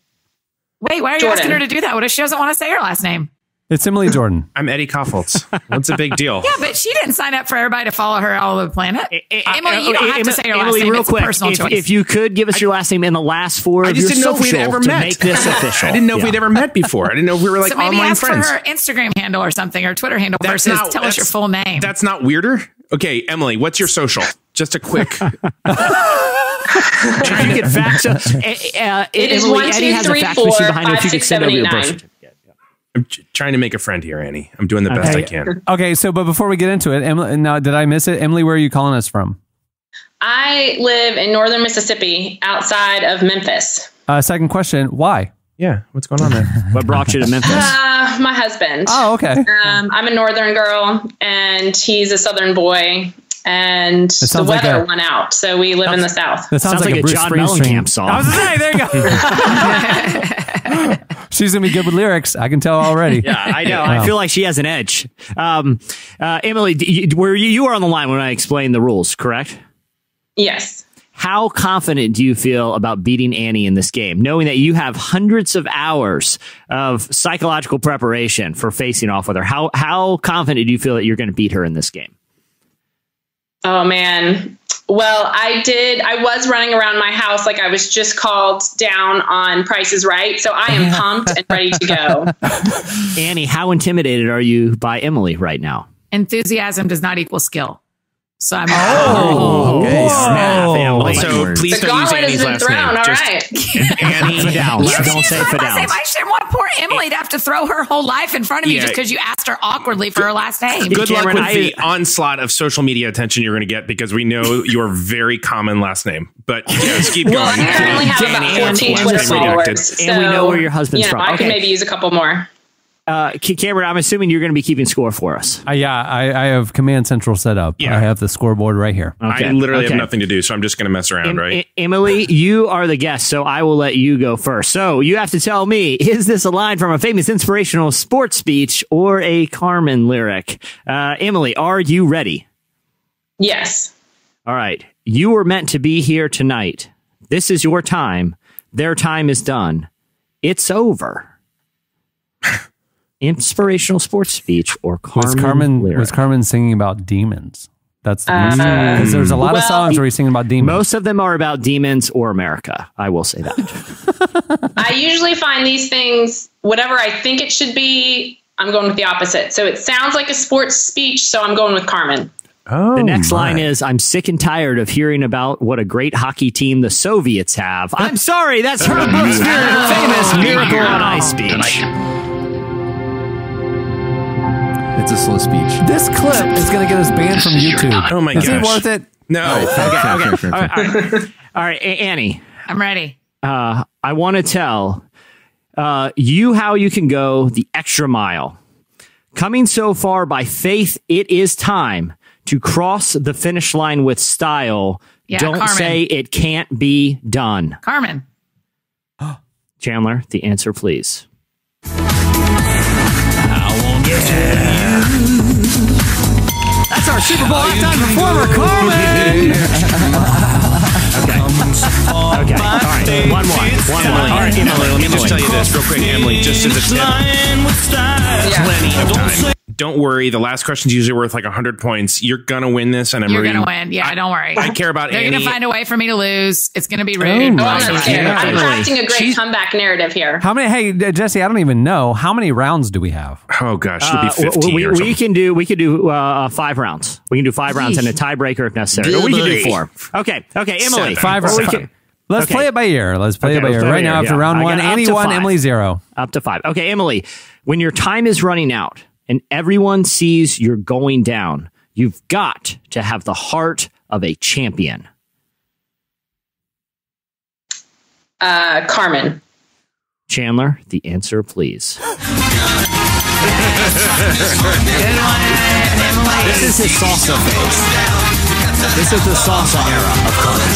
why are you Jordan. asking her to do that? What if she doesn't want to say her last name? It's Emily Jordan. I'm Eddie Koffoltz. What's the big deal? Yeah, but she didn't sign up for everybody to follow her all over the planet. Emily, you don't have to say your last Emily, name. real It's quick, a personal choice. if you could give us your last name and the last four I of just your didn't know if we'd social ever to met. make this official. I didn't know if we'd ever met before. I didn't know if we were like so maybe online ask friends. for her Instagram handle or something, or Twitter handle versus tell us your full name. That's not weirder. Okay, Emily, what's your social? Just a quick. If you could fax It is Emily, 1, 2, Eddie has 3, a fax 4, machine behind her. 5, If you could 6, send 7, over your 8, birth 9. certificate. I'm trying to make a friend here, Annie. I'm doing the best I can. Okay, so but before we get into it, Emily, now did I miss it? Emily, where are you calling us from? I live in northern Mississippi, outside of Memphis. Second question, why? Yeah, what's going on there? What brought you to Memphis? My husband. Oh, okay. I'm a northern girl, and he's a southern boy. And the sounds like weather a- went out, so we live in the south. That sounds like a Bruce John Springsteen Mellencamp song. I was saying, there you go. She's gonna be good with lyrics. I can tell already. Yeah, I know. I feel like she has an edge. Emily, you were on the line when I explained the rules, correct? Yes. How confident do you feel about beating Annie in this game, knowing that you have hundreds of hours of psychological preparation for facing off with her? How confident do you feel that you're going to beat her in this game? Oh, man. Well, I was running around my house like I was just called down on Price is Right. So I am pumped and ready to go. Annie, how intimidated are you by Emily right now? Enthusiasm does not equal skill. So I'm Okay, snap, Emily. So please The don't use gauntlet has Annie's been last thrown. name. All Just right. Annie. Down. You Don't used say my for last name. downs. I just didn't want poor Emily to have to throw her whole life in front of you Yeah. just because you asked her awkwardly for her last name. Good luck Cameron, with the onslaught of social media attention you're going to get because we know your very common last name. But yes, keep going. I currently have about 14 Twitter followers. And we know where your husband's from. I Okay. can maybe use a couple more. Cameron, I'm assuming you're going to be keeping score for us. I have Command Central set up. Yeah. I have the scoreboard right here. Okay. I literally have nothing to do, so I'm just going to mess around, right? Emily, you are the guest, so I will let you go first. So you have to tell me, is this a line from a famous inspirational sports speech or a Carmen lyric? Emily, are you ready? Yes. All right. You were meant to be here tonight. This is your time. Their time is done. It's over. Inspirational sports speech or Carmen lyric? Was Carmen singing about demons? That's because there's a lot of songs where he's singing about demons. Most of them are about demons or America. I will say that. I usually find these things, whatever I think it should be, I'm going with the opposite. So it sounds like a sports speech, so I'm going with Carmen. The next line is, I'm sick and tired of hearing about what a great hockey team the Soviets have. I'm sorry, that's Herb Brooks' famous Miracle on Ice speech. It's a slow speech. This clip is going to get us banned from YouTube. Oh my gosh. Is it worth it? No. Okay. All right, Annie. I'm ready. I want to tell you how you can go the extra mile. Coming so far by faith, it is time to cross the finish line with style. Yeah, Don't Carmen. say it can't be done. Carmen. Chandler, the answer, please. That's our Super Bowl halftime performer, Carmen. Okay. All right. One more. All right, Emily, let me just tell you this real quick, Emily, just as a tip. Plenty of time. Don't worry. The last question's usually worth like 100 points. You're going to win this, and I'm You're rooting. going to win. Yeah, don't worry. I care about They're Annie. going to find a way for me to lose. It's going to be rude. I'm not scared. I'm crafting a great comeback narrative here. How many? Hey, Jesse, I don't even know. How many rounds do we have? Oh, gosh. It'll be 15 or something. We can do 5 rounds. We can do 5 rounds and a tiebreaker if necessary. Or we can do 4. Okay, Emily. 5 rounds. Let's play it by ear. Let's play it by ear. Right now, after round 1, Annie 1, Emily 0. Up to 5. Okay, Emily, when your time is running out and everyone sees you're going down, you've got to have the heart of a champion. Carmen. Chandler, the answer, please. This is his salsa phase. This is the salsa era of Carmen.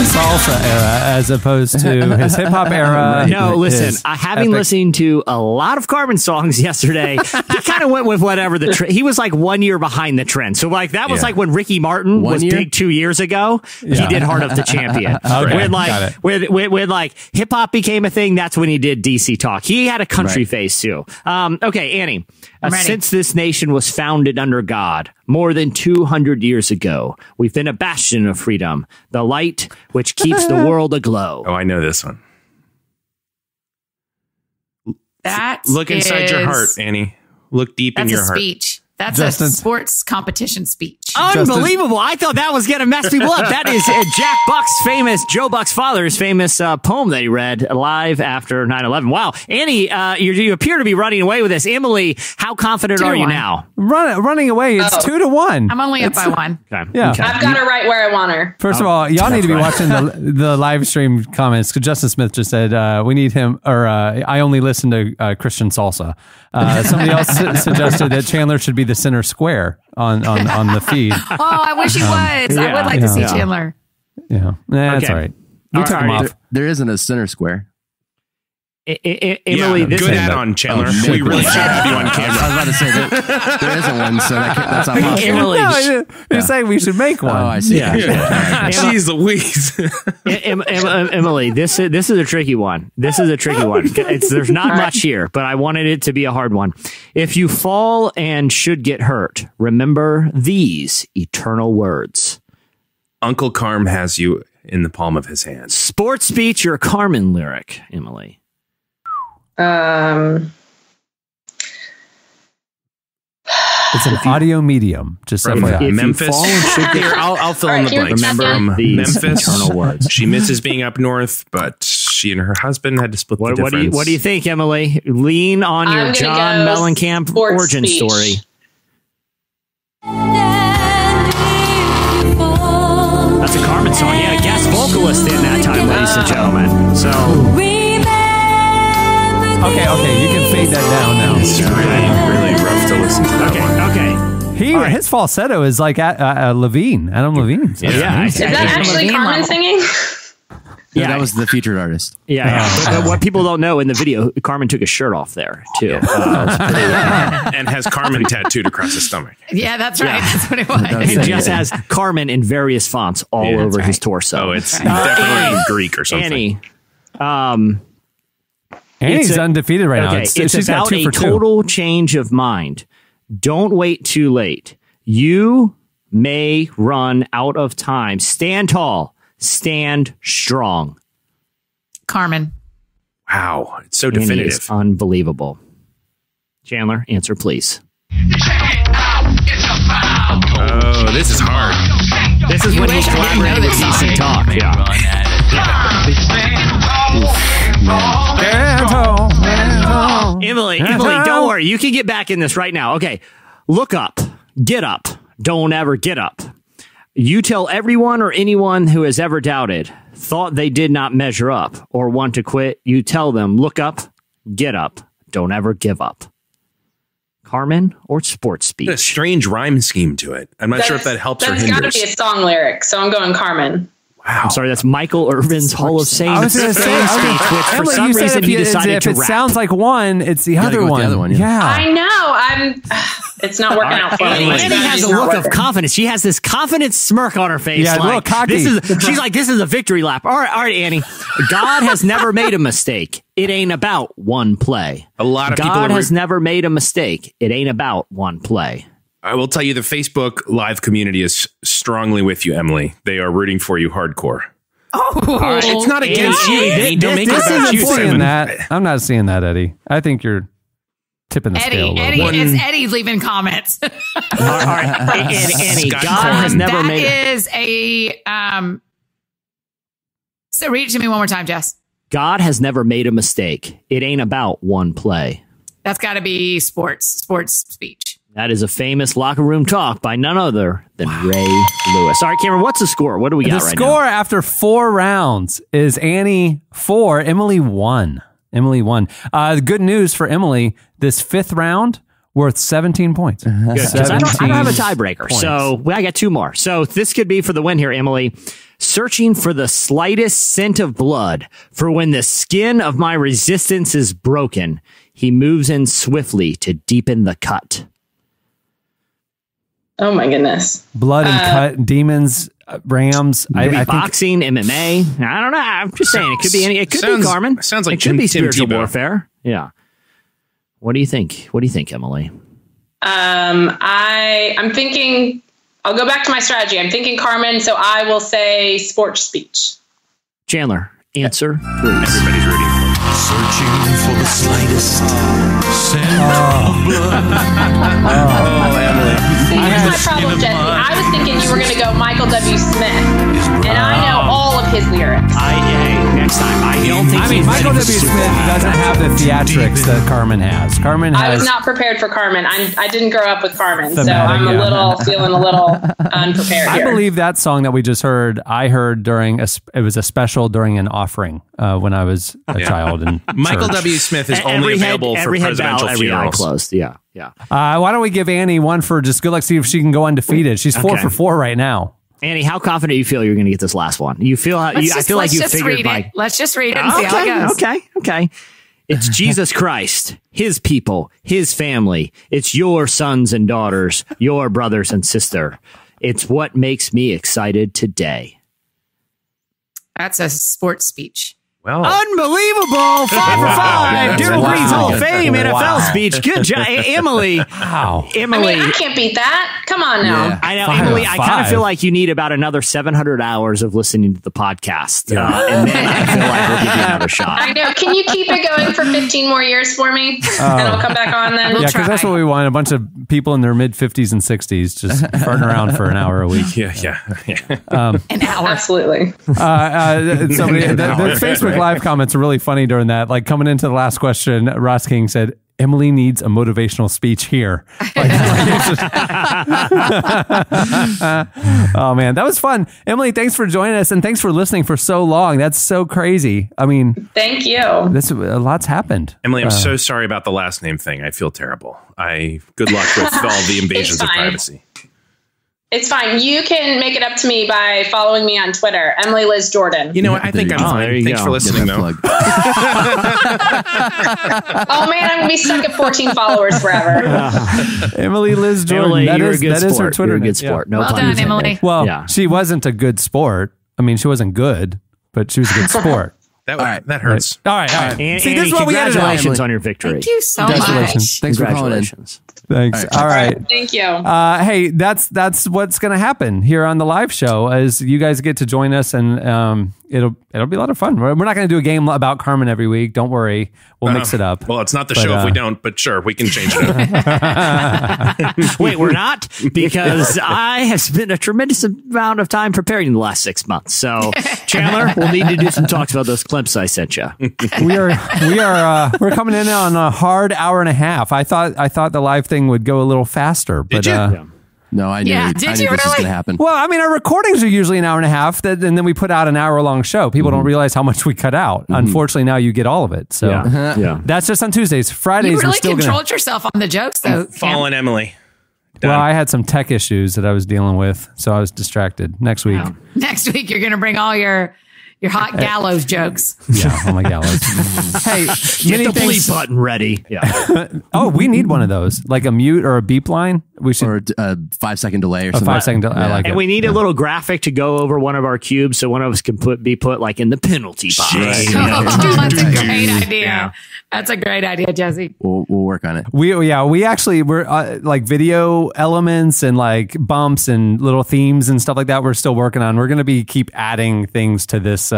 Salsa era, as opposed to his hip hop era. No, listen, having listened to a lot of Carmen songs yesterday, he kind of went with whatever the trend. He was like 1 year behind the trend. So like that was like when Ricky Martin was big 2 years ago. He did Heart of the Champion. When like hip hop became a thing, that's when he did DC Talk. He had a country phase too. Okay, Annie. Since this nation was founded under God more than 200 years ago, we've been a bastion of freedom, the light which keeps the world aglow. Oh, I know this one. Look inside your heart, Annie. Look deep in your heart. That's a speech. That's a sports competition speech. Unbelievable. I thought that was going to mess people up. That is Jack Buck's famous, Joe Buck's father's famous poem that he read live after 9/11. Wow. Annie, you appear to be running away with this. Emily, how confident are you now? Running away. It's 2-1. I'm only up by 1. Okay. Yeah. Okay. I've got her right where I want her. First of all, y'all need to be watching the live stream comments, because Justin Smith just said we need him, or I only listen to Christian salsa. Somebody else suggested that Chandler should be the center square on the feed. Oh, I wish he was. I would like to see Chandler. Yeah, that's all right. We took him off. There isn't a center square. Emily, this good add-on, Chandler. We really should have you on camera. I was about to say that there isn't one, so that's not possible. Emily, you're saying we should make one. Oh, I see. Jeez Louise. Emily, this is a tricky one. There's not much here, but I wanted it to be a hard one. If you fall and should get hurt, remember these eternal words. Uncle Carm has you in the palm of his hand. Sports speech or Carmen lyric, Emily? It's an audio medium. Just FYI. Memphis. Here, I'll fill in the blanks. Remember Memphis? Eternal words. She misses being up north, but she and her husband had to split the difference. What do you think, Emily? Lean on your John Mellencamp origin story. That's a Carmen song. He had a guest vocalist in that time, ladies and gentlemen. So Okay. You can fade that down now. It's really rough to listen to that one. Okay. His falsetto is like Levine, Adam Levine. So Is that actually Carmen singing? Yeah, that was the featured artist. Yeah. But what people don't know in the video, Carmen took his shirt off there too, And has Carmen tattooed across his stomach. Yeah, that's right. That's what it was. and just has Carmen in various fonts all over his torso. Oh, it's definitely Greek or something. Annie's undefeated right now. It's She's got about 2 for a 2. total change of mind. Don't wait too late. You may run out of time. Stand tall. Stand strong. Carmen. Wow. It's so Annie definitive. is unbelievable. Chandler, answer, please. Oh, this is hard. This is when he's collaborating with DC Talk. Emily, don't worry. You can get back in this right now. Okay. Look up. Get up. Don't ever get up. You tell everyone or anyone who has ever doubted, thought they did not measure up, or want to quit, you tell them, look up, get up, don't ever give up. Carmen or sports speech? A strange rhyme scheme to it. I'm not sure if that helps or That's hinders. got to be a song lyric, so I'm going Carmen. Wow. I'm sorry, that's Michael Irvin's Hall of Fame I was going to say, speech, which for Emily, some you said reason he decided if to it rap. sounds like one, it's the other one. The other one, yeah. I know. It's not working out for me. Annie has a look of confidence. She has this confident smirk on her face. Yeah, a little cocky. She's like, this is a victory lap. All right, Annie. God has never made a mistake. It ain't about one play. A lot of people God has never made a mistake. It ain't about one play. I will tell you, the Facebook live community is strongly with you, Emily. They are rooting for you hardcore. Oh, It's not against you. Don't make it This about you, isn't seeing Simon. that. I'm not seeing that, Eddie. I think you're tipping the scale a little bit. It's Eddie leaving comments. All right, Annie, Scott God Cohen. has never that made is a so read it to me one more time, Jess. God has never made a mistake. It ain't about one play. That's got to be sports speech. That is a famous locker room talk by none other than Ray Lewis. All right, Cameron, what's the score? What do we got right now? The score after 4 rounds is Annie 4, Emily 1. Emily won. Good news for Emily, this 5th round worth 17 points. Good, 'cause I don't have a 17 tiebreaker, points. so I got 2 more. So this could be for the win here, Emily. Searching for the slightest scent of blood, for when the skin of my resistance is broken, he moves in swiftly to deepen the cut. Oh my goodness. Blood and cut, demons, Rams. I think boxing, MMA. I don't know. I'm just saying it could be any. It could be Carmen. Sounds like it could be Tim spiritual Tebow. warfare. Yeah. What do you think? What do you think, Emily? I'm thinking. I'll go back to my strategy. I'm thinking Carmen, so I will say sports speech. Chandler, answer, please. Everybody's rooting for you. Searching for the slightest scent of blood. Oh, Emily. Here's my problem, Jesse. I was thinking you were going to go Michael W. Smith, and I know all of his lyrics. Next time. I don't think. I mean, Michael W. Smith doesn't have the theatrics that Carmen has. Carmen has. I was not prepared for Carmen. I didn't grow up with Carmen, so Thematic, I'm feeling a little unprepared I here. believe that song that we just heard, I heard during it was a special during an offering when I was a child. In Michael church. W. Smith is only available for presidential every eye funerals. closed. Yeah. Why don't we give Annie one for just good luck, see if she can go undefeated. She's 4 for 4 right now. Annie, how confident you feel you're going to get this last one? You feel? I feel like you figured. Read it. Let's just read it and see how it goes. Okay. It's Jesus Christ, His people, His family. It's your sons and daughters, your brothers and sister. It's what makes me excited today. That's a sports speech. Well, Unbelievable! 5 for 5. Daryl Green's Hall of Fame NFL speech. Good job, Emily. Wow. Emily. I mean, I can't beat that. Come on now. Yeah. I know, 5 Emily, of I kind of 5. feel like you need about another 700 hours of listening to the podcast. And then I feel like we'll give you another shot. I know. Can you keep it going for 15 more years for me? And I'll come back on then. Yeah, because that's what we want. A bunch of people in their mid 50s and 60s just farting around for an hour a week. yeah. An hour. Absolutely. Somebody, the Facebook Live comments are really funny during that. Like coming into the last question, Ross King said, Emily needs a motivational speech here. Oh man, that was fun. Emily, thanks for joining us and thanks for listening for so long. That's so crazy. I mean, thank you. A lot's happened. Emily, I'm so sorry about the last name thing. I feel terrible. Good luck with all the invasions of privacy. It's fine. You can make it up to me by following me on Twitter, Emily Liz Jordan. You know what? I think I'm fine. Thanks for listening, though. Oh, man, I'm going to be stuck at 14 followers forever. Emily Liz Jordan. Emily, that you're is a good that sport. is her Twitter. You're a good sport. No Well pun done, intended. Emily. Well, she wasn't a good sport. I mean, she wasn't good, but she was a good sport. That hurts. All right. And, See, this is what we had to congratulations on your victory. Thank you so Congratulations. much. Thanks for calling in. Thanks. All right. Thank you. Hey, that's what's going to happen here on the live show as you guys get to join us, and it'll be a lot of fun. We're not going to do a game about Carmen every week. Don't worry. We'll mix it up. Well, it's not the show if we don't, but sure, we can change it up. Wait, we're not? Because I have spent a tremendous amount of time preparing the last 6 months. So, Chandler, we'll need to do some talks about those clips I sent you. We're coming in on a hard hour and a half. I thought the live thing would go a little faster, but no, I knew this was going to happen. Well, I mean, our recordings are usually an hour and a half, and then we put out an hour-long show. People don't realize how much we cut out. Unfortunately, now you get all of it. So that's just on Tuesdays. Fridays, You really we're still controlled yourself on the jokes, though. Fallen Emily. Done. Well, I had some tech issues that I was dealing with, so I was distracted. Next week. Wow. Next week, you're going to bring all your hot gallows jokes. Yeah, oh my gallows. Hey, get the bleep button ready. Yeah. Oh, we need one of those, like a mute or a beep line. We should, or a 5-second delay or something. 5-second delay. I like it. And we need a little graphic to go over one of our cubes, so one of us can be put like in the penalty box. That's a great idea. Yeah. That's a great idea, Jesse. We'll work on it. We actually we're like video elements and like bumps and little themes and stuff like that. We're still working on. We're going to keep adding things to this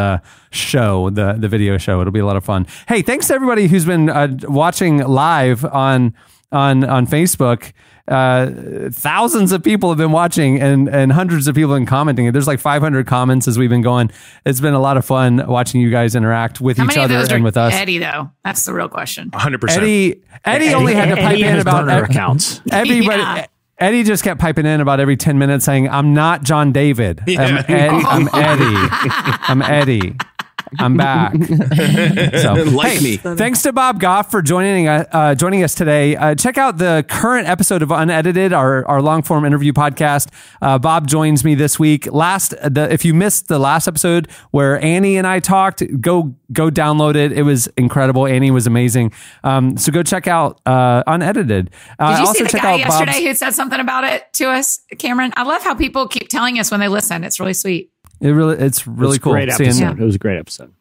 show, the video show. It'll be a lot of fun. Hey, thanks to everybody who's been watching live on Facebook. Thousands of people have been watching and hundreds of people have been commenting. There's like 500 comments as we've been going. It's been a lot of fun watching you guys interact with each other and with us. Eddie, though, that's the real question. 100%. Eddie only had to pipe in about accounts. Everybody. Yeah. Eddie just kept piping in about every 10 minutes saying, "I'm not John David. Yeah. I'm Eddie. I'm Eddie. I'm back." So, me. Thanks to Bob Goff for joining us today. Check out the current episode of Unedited, our long form interview podcast. Bob joins me this week. If you missed the last episode where Annie and I talked, go download it. It was incredible. Annie was amazing. So go check out Unedited. Did you see the guy yesterday who said something about it to us, Cameron? I love how people keep telling us when they listen. It's really sweet. It's really cool. Great episode. It was a great episode.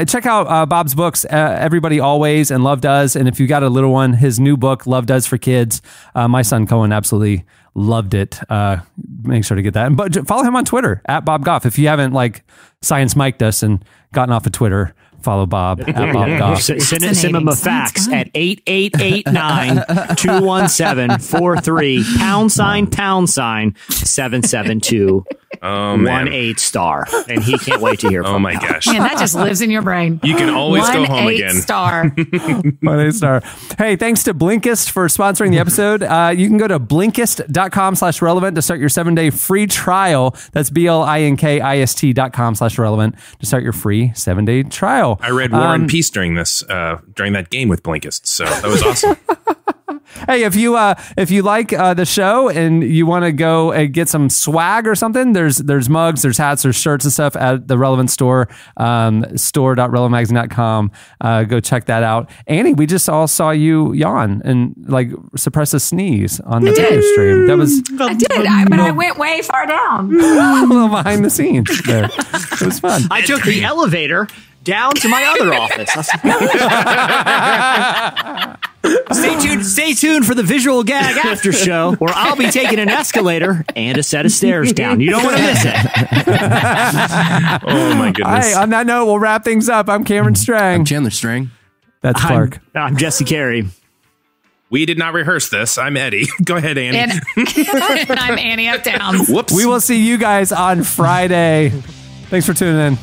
Check out Bob's books, Everybody Always and Love Does. And if you got a little one, his new book, Love Does for Kids. My son Cohen absolutely loved it. Make sure to get that. But follow him on Twitter at Bob Goff. If you haven't science mic'd us and gotten off of Twitter, follow Bob at Bob Goff. Send him a fax at 8889-217-43 #772 18 star, and he can't wait to hear from. Oh my gosh! Man, that just lives in your brain. You can always go home again. 1 star. Hey, thanks to Blinkist for sponsoring the episode. You can go to Blinkist.com/relevant to start your 7-day free trial. That's BLINKIST.com/relevant to start your free 7-day trial. I read War and Peace during that game with Blinkist, so that was awesome. Hey, if you like the show and you want to go and get some swag or something, there's mugs, there's hats, there's shirts and stuff at the Relevant store, store.relevantmagazine.com. Go check that out. Annie, we just all saw you yawn and suppress a sneeze on the video stream. That was I did, but I went way far down. A little behind the scenes there. It was fun. I took the elevator down to my other office. Stay tuned for the visual gag after show, where I'll be taking an escalator and a set of stairs down. You don't want to miss it. Oh my goodness! Hey, on that note, we'll wrap things up. I'm Cameron Strang. I'm Chandler Strang. That's Clark. I'm Jesse Carey. We did not rehearse this. I'm Eddie. Go ahead, Annie. And I'm Annie Uptown. Whoops. We will see you guys on Friday. Thanks for tuning in.